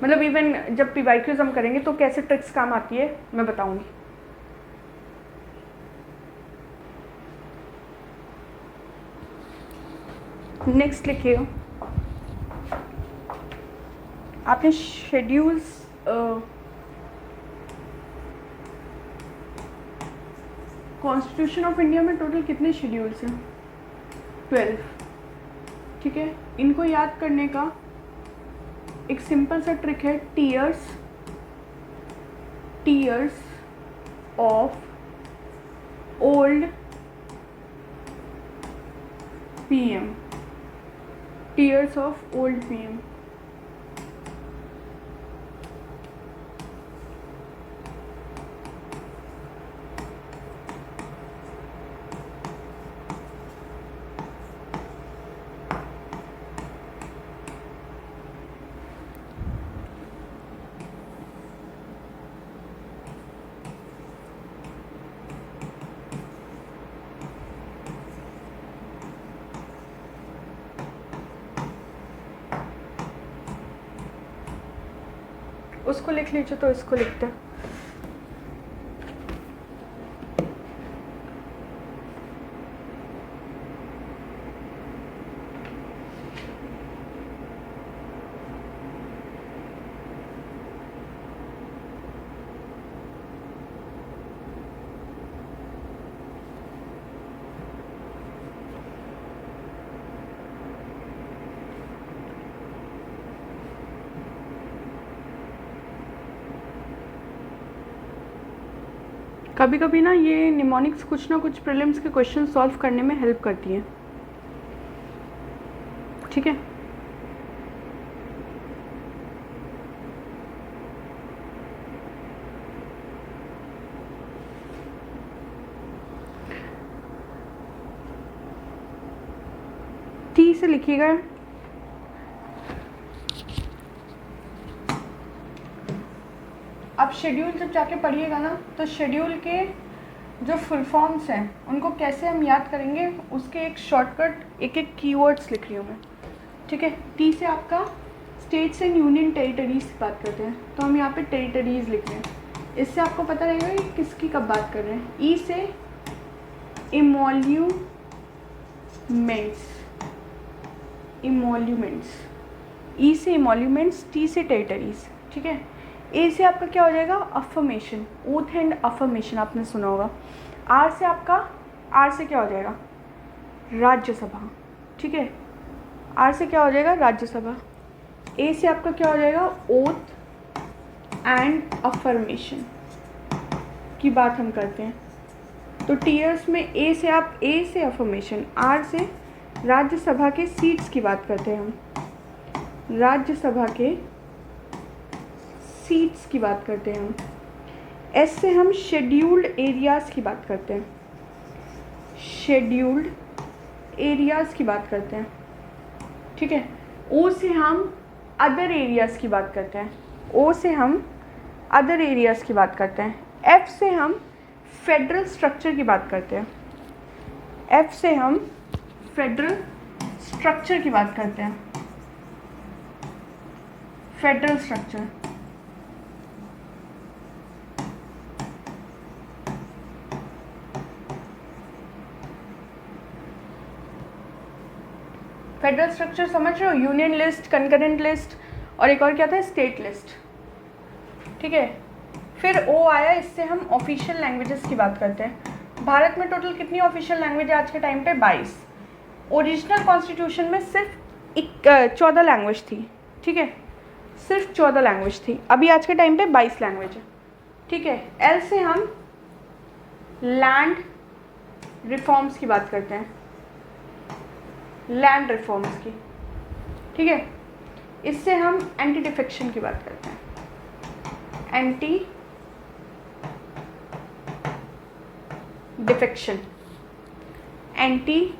मतलब इवन जब PYQs हम करेंगे तो कैसे ट्रिक्स काम आती है मैं बताऊंगी। नेक्स्ट लिखिएगा, आपने शेड्यूल्स कॉन्स्टिट्यूशन ऑफ इंडिया में टोटल कितने शेड्यूल्स हैं? 12, ठीक है। इनको याद करने का एक सिंपल सा ट्रिक है, tears of old PM, tears of old PM। उसको लिख लीजिए तो इसको लिखते हैं। कभी कभी ना ये निमोनिक्स कुछ ना कुछ प्रीलिम्स के क्वेश्चन सॉल्व करने में हेल्प करती है, ठीक है। टी से लिखिएगा, आप शेड्यूल जब जाके पढ़िएगा ना तो शेड्यूल के जो फुल फॉर्म्स हैं उनको कैसे हम याद करेंगे, उसके एक शॉर्टकट एक एक कीवर्ड्स लिख रही हूँ मैं, ठीक है। टी से आपका स्टेट्स एंड यूनियन टेरिटरीज की बात करते हैं, तो हम यहाँ पे टेरिटरीज लिख रहे हैं, इससे आपको पता रहेगा कि किसकी कब बात कर रहे हैं। ई से इमोल्यूमेंट्स, ई से इमोल्यूमेंट्स, टी से टेरिटरीज, ठीक है। ए से आपका क्या हो जाएगा, अफर्मेशन, ओथ एंड अफर्मेशन आपने सुना होगा। आर से आपका, आर से क्या हो जाएगा, राज्यसभा, ठीक है। आर से क्या हो जाएगा, राज्यसभा। ए से आपका क्या हो जाएगा, ओथ एंड अफर्मेशन की बात हम करते हैं। तो टीयर्स में ए से आप, ए से अफर्मेशन, आर से राज्यसभा के सीट्स की बात करते हैं हम, राज्यसभा के सीट्स की बात करते हैं हम। एस से हम शेड्यूल्ड एरियाज़ की बात करते हैं, शेड्यूल्ड एरियाज़ की बात करते हैं, ठीक है। ओ से हम अदर एरियाज़ की बात करते हैं, ओ से हम अदर एरियाज़ की बात करते हैं। एफ से हम फेडरल स्ट्रक्चर की बात करते हैं, एफ से हम फेडरल स्ट्रक्चर की बात करते हैं, फेडरल स्ट्रक्चर। फेडरल स्ट्रक्चर समझ रहे हो, यूनियन लिस्ट, कंकरेंट लिस्ट, और एक और क्या था, स्टेट लिस्ट, ठीक है। फिर ओ आया, इससे हम ऑफिशियल लैंग्वेजेस की बात करते हैं। भारत में टोटल कितनी ऑफिशियल लैंग्वेज है आज के टाइम पे? 22। ओरिजिनल कॉन्स्टिट्यूशन में सिर्फ 14 लैंग्वेज थी, ठीक है, सिर्फ 14 लैंग्वेज थी। अभी आज के टाइम पे 22 लैंग्वेज है, ठीक है। एल से हम लैंड रिफॉर्म्स की बात करते हैं, लैंड रिफॉर्म्स की, ठीक है। इससे हम एंटी डिफेक्शन की बात करते हैं, एंटी डिफेक्शन, एंटी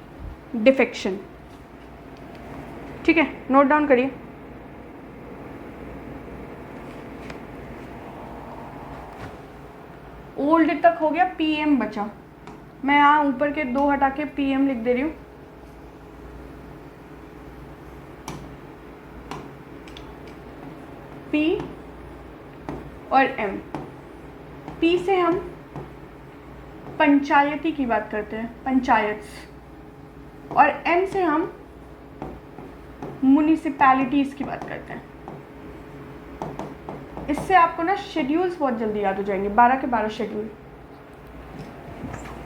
डिफेक्शन, ठीक है, नोट डाउन करिए। ओल्ड तक हो गया, पीएम बचा। मैं यहाँ ऊपर के 2 हटा के पीएम लिख दे रही हूँ। पी और एम। पी से हम पंचायती की बात करते हैं, पंचायत, और एम से हम म्युनिसिपैलिटीज की बात करते हैं। इससे आपको ना शेड्यूल्स बहुत जल्दी याद हो जाएंगे, 12 के 12 शेड्यूल।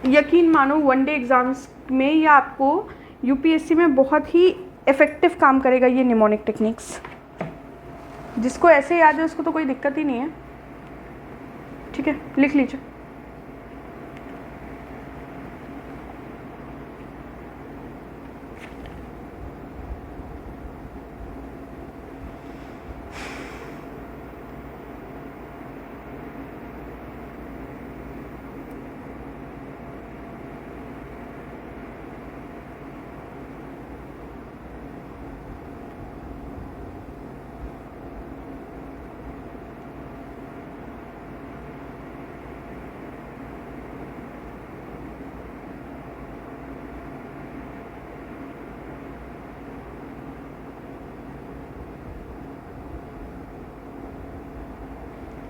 यकीन मानो वन डे एग्जाम्स में या आपको यूपीएससी में बहुत ही इफेक्टिव काम करेगा ये निमोनिक टेक्निक्स। जिसको ऐसे याद है उसको तो कोई दिक्कत ही नहीं है, ठीक है, लिख लीजिए।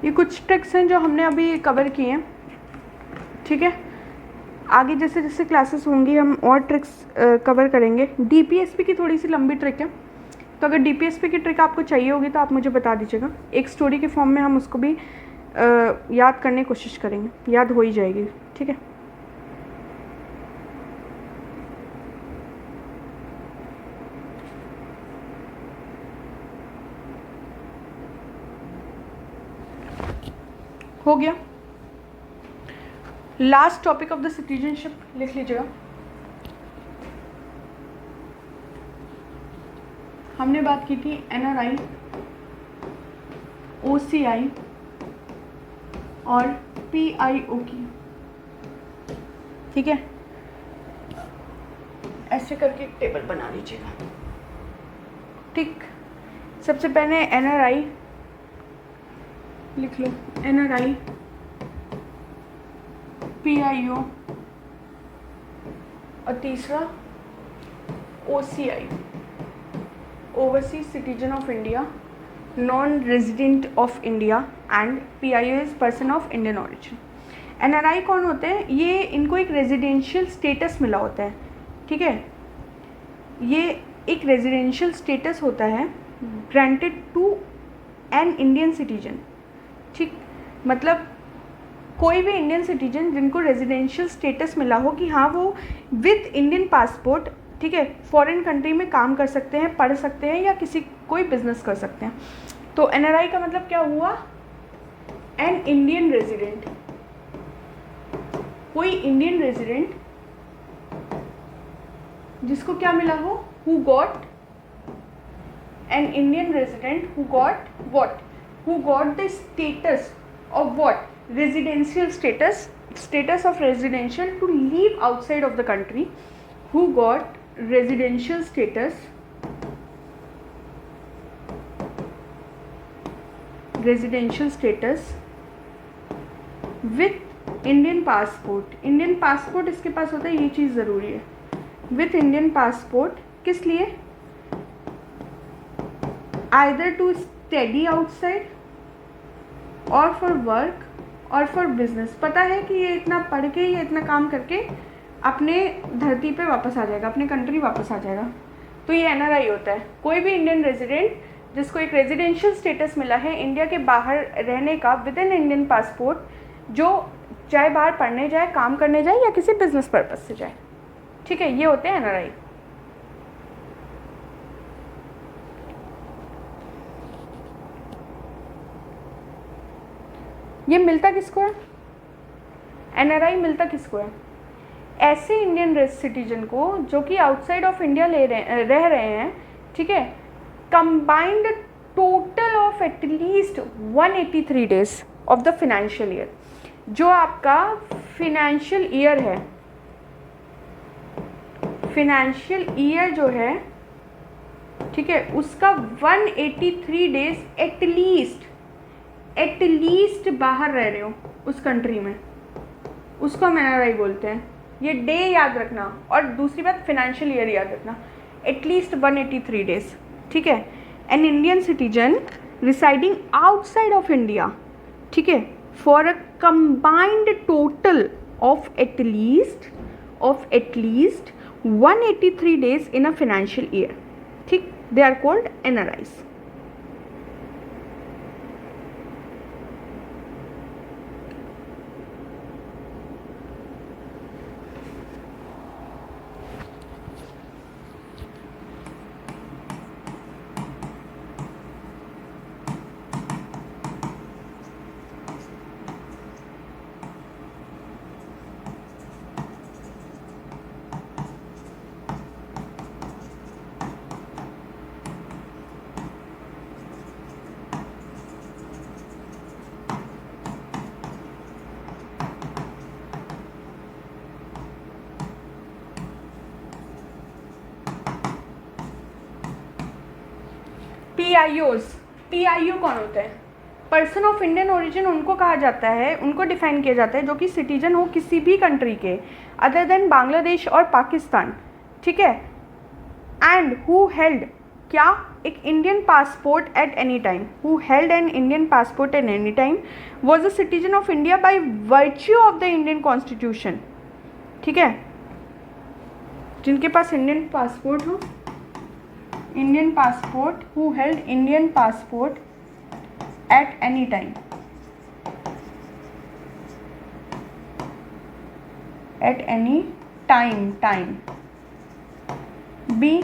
ये कुछ ट्रिक्स हैं जो हमने अभी कवर किए हैं, ठीक है। आगे जैसे जैसे क्लासेस होंगी हम और ट्रिक्स कवर करेंगे। डीपीएसपी की थोड़ी सी लंबी ट्रिक है, तो अगर डीपीएसपी की ट्रिक आपको चाहिए होगी तो आप मुझे बता दीजिएगा। एक स्टोरी के फॉर्म में हम उसको भी याद करने की कोशिश करेंगे, याद हो ही जाएगी, ठीक है। हो गया। Last topic of the citizenship लिख लीजिएगा। हमने बात की थी एनआरआई, ओसीआई और पीआईओ की, ठीक है। ऐसे करके एक टेबल बना लीजिएगा, ठीक। सबसे पहले एनआरआई लिख लो, एनआरआई, पीआईओ और तीसरा OCI, overseas citizen of India, non resident of India, and PIO is person of Indian origin. NRI कौन होते हैं? ये इनको एक रेजिडेंशियल स्टेटस मिला होता है, ठीक है। ये एक रेजिडेंशियल स्टेटस होता है granted to an Indian citizen, ठीक। मतलब कोई भी इंडियन सिटीजन जिनको रेजिडेंशियल स्टेटस मिला हो कि हाँ वो विद इंडियन पासपोर्ट, ठीक है, फॉरेन कंट्री में काम कर सकते हैं, पढ़ सकते हैं या किसी कोई बिजनेस कर सकते हैं। तो एनआरआई का मतलब क्या हुआ? एन इंडियन रेजिडेंट, कोई इंडियन रेजिडेंट जिसको क्या मिला हो, who got, an Indian resident who got what, who got the status of what? Residential status, status of residential to live outside of the country, who got residential status, residential status with Indian passport। Indian passport इसके पास होता है, ये चीज़ ज़रूरी है, with Indian passport। किस लिए? either to स्टडी आउटसाइड और फॉर वर्क और फॉर बिजनेस। पता है कि ये इतना पढ़ के, ये इतना काम करके अपने धरती पे वापस आ जाएगा, अपने कंट्री वापस आ जाएगा, तो ये एनआरआई होता है। कोई भी इंडियन रेजिडेंट जिसको एक रेजिडेंशियल स्टेटस मिला है इंडिया के बाहर रहने का विद इन इंडियन पासपोर्ट, जो चाहे बाहर पढ़ने जाए, काम करने जाए या किसी बिजनेस पर्पज से जाए। ठीक है, ये होते हैं एनआरआई। ये मिलता किसको है? एनआरआई मिलता किसको है? ऐसे इंडियन सिटीजन को जो कि आउटसाइड ऑफ इंडिया रह रहे हैं, ठीक है, combined total of at least 183 days of the financial year. जो आपका फाइनेंशियल ईयर है, फाइनेंशियल ईयर जो है, ठीक है, उसका 183 डेज एटलीस्ट बाहर रह रहे हो उस कंट्री में, उसको हम एनआरआई बोलते हैं। ये डे याद रखना, और दूसरी बात फाइनेंशियल ईयर याद रखना, एटलीस्ट 183 डेज। ठीक है, an Indian citizen residing outside of India, ठीक है, for a combined total of at least 183 days in a financial year, ठीक, they are called NRIs. PIO कौन होते हैं? पर्सन ऑफ इंडियन ओरिजिन उनको कहा जाता है, उनको डिफाइन किया जाता है जो कि सिटीजन हो किसी भी कंट्री के अदर देन बांग्लादेश और पाकिस्तान, ठीक है, एंड हु हेल्ड क्या, एक Indian passport at any time, who held an Indian passport at any time, was a citizen of India by virtue of the Indian constitution. ठीक है, जिनके पास इंडियन पासपोर्ट हो, Indian passport, who held Indian passport at any time, at any time, be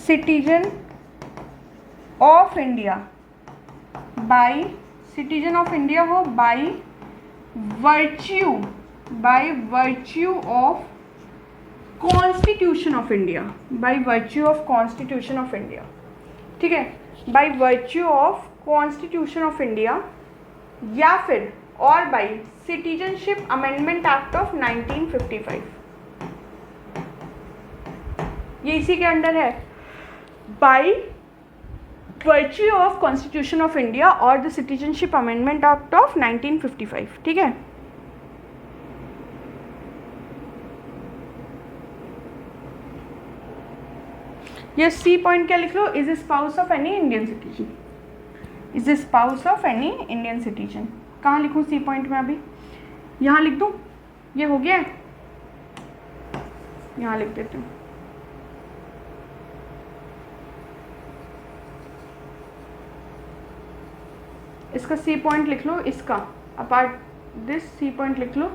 citizen of India by, citizen of India हो by virtue of constitution of India, by virtue of constitution of India. ठीक है, by virtue of constitution of India, या फिर और by citizenship amendment act of 1955, ये इसी के अंडर है, by virtue of constitution of India और the citizenship amendment act of 1955। ठीक है, ये सी पॉइंट क्या लिख लो, is spouse of any Indian citizen, is spouse of any Indian citizen. कहाँ लिखूँ सी पॉइंट में? अभी यहाँ लिख दूँ, ये हो गया, यहाँ लिख देती हूँ। इसका सी पॉइंट लिख लो, इसका अपार्ट दिस सी पॉइंट लिख लो,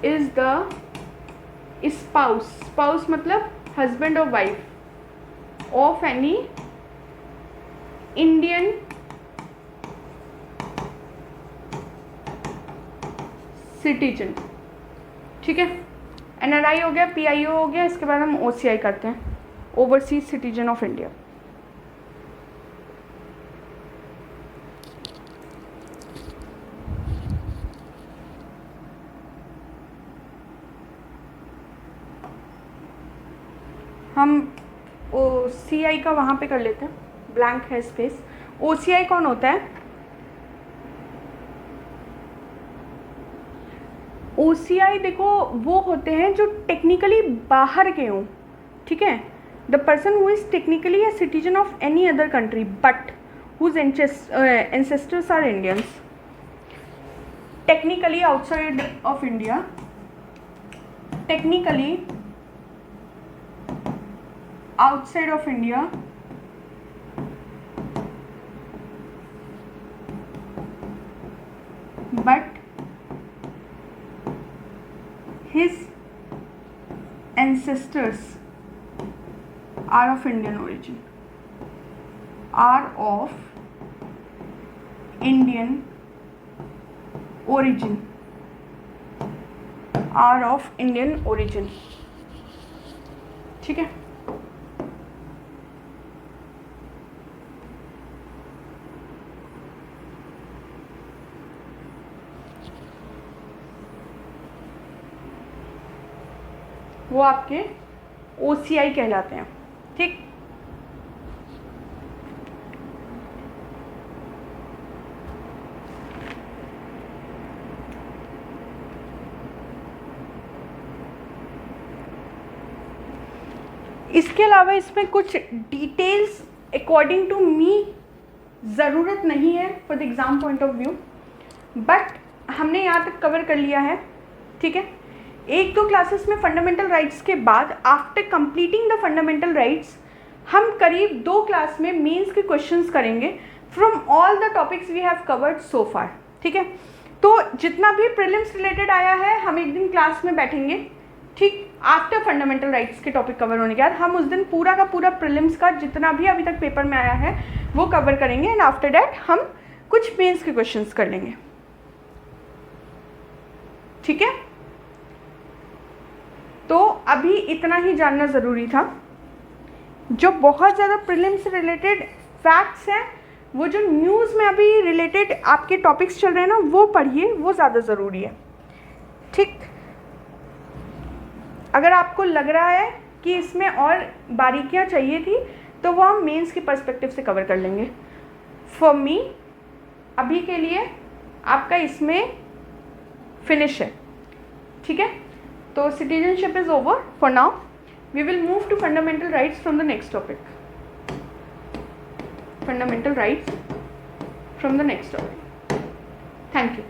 इज द स्पाउस मतलब हस्बैंड और wife of any Indian citizen. ठीक है, एनआरआई हो गया, पीआईओ हो गया, इसके बाद हम ओसीआई करते हैं, ओवरसीज सिटीजन ऑफ इंडिया। हम ओसीआई का वहाँ पे कर लेते हैं, ब्लैंक है स्पेस। ओसीआई कौन होता है? ओसीआई देखो वो होते हैं जो टेक्निकली बाहर के हों, ठीक है, the person who is technically a citizen of any other country but whose ancestors are Indians, technically outside of India, technically outside of India, but his ancestors are of Indian origin. Are of Indian origin. Are of Indian origin. ठीक है. वो आपके OCI कहलाते हैं. ठीक. इसके अलावा इसमें कुछ डिटेल्स अकॉर्डिंग टू मी ज़रूरत नहीं है for the exam point of view, but हमने यहाँ तक कवर कर लिया है. ठीक है. एक दो क्लासेस में फंडामेंटल राइट्स के बाद after completing the fundamental rights हम करीब 2 क्लास में मेंस के क्वेश्चंस करेंगे from all the topics we have covered so far. ठीक है. तो जितना भी प्रीलिम्स रिलेटेड आया है हम एक दिन क्लास में बैठेंगे. ठीक. आफ्टर फंडामेंटल राइट्स के टॉपिक कवर होने के बाद हम उस दिन पूरा का पूरा प्रीलिम्स का जितना भी अभी तक पेपर में आया है वो कवर करेंगे एंड आफ्टर डैट हम कुछ मेंस के क्वेश्चंस कर लेंगे. ठीक है. तो अभी इतना ही जानना ज़रूरी था. जो बहुत ज़्यादा प्रीलिम्स से रिलेटेड फैक्ट्स हैं, वो जो न्यूज़ में अभी रिलेटेड आपके टॉपिक्स चल रहे हैं ना, वो पढ़िए, वो ज़्यादा ज़रूरी है. ठीक. अगर आपको लग रहा है कि इसमें और बारीकियाँ चाहिए थी तो वो हम मेंस के पर्सपेक्टिव से कवर कर लेंगे. फॉर मी अभी के लिए आपका इसमें फिनिश है. ठीक है. तो citizenship is over for now. We will move to fundamental rights from the next topic. Fundamental rights from the next topic. Thank you.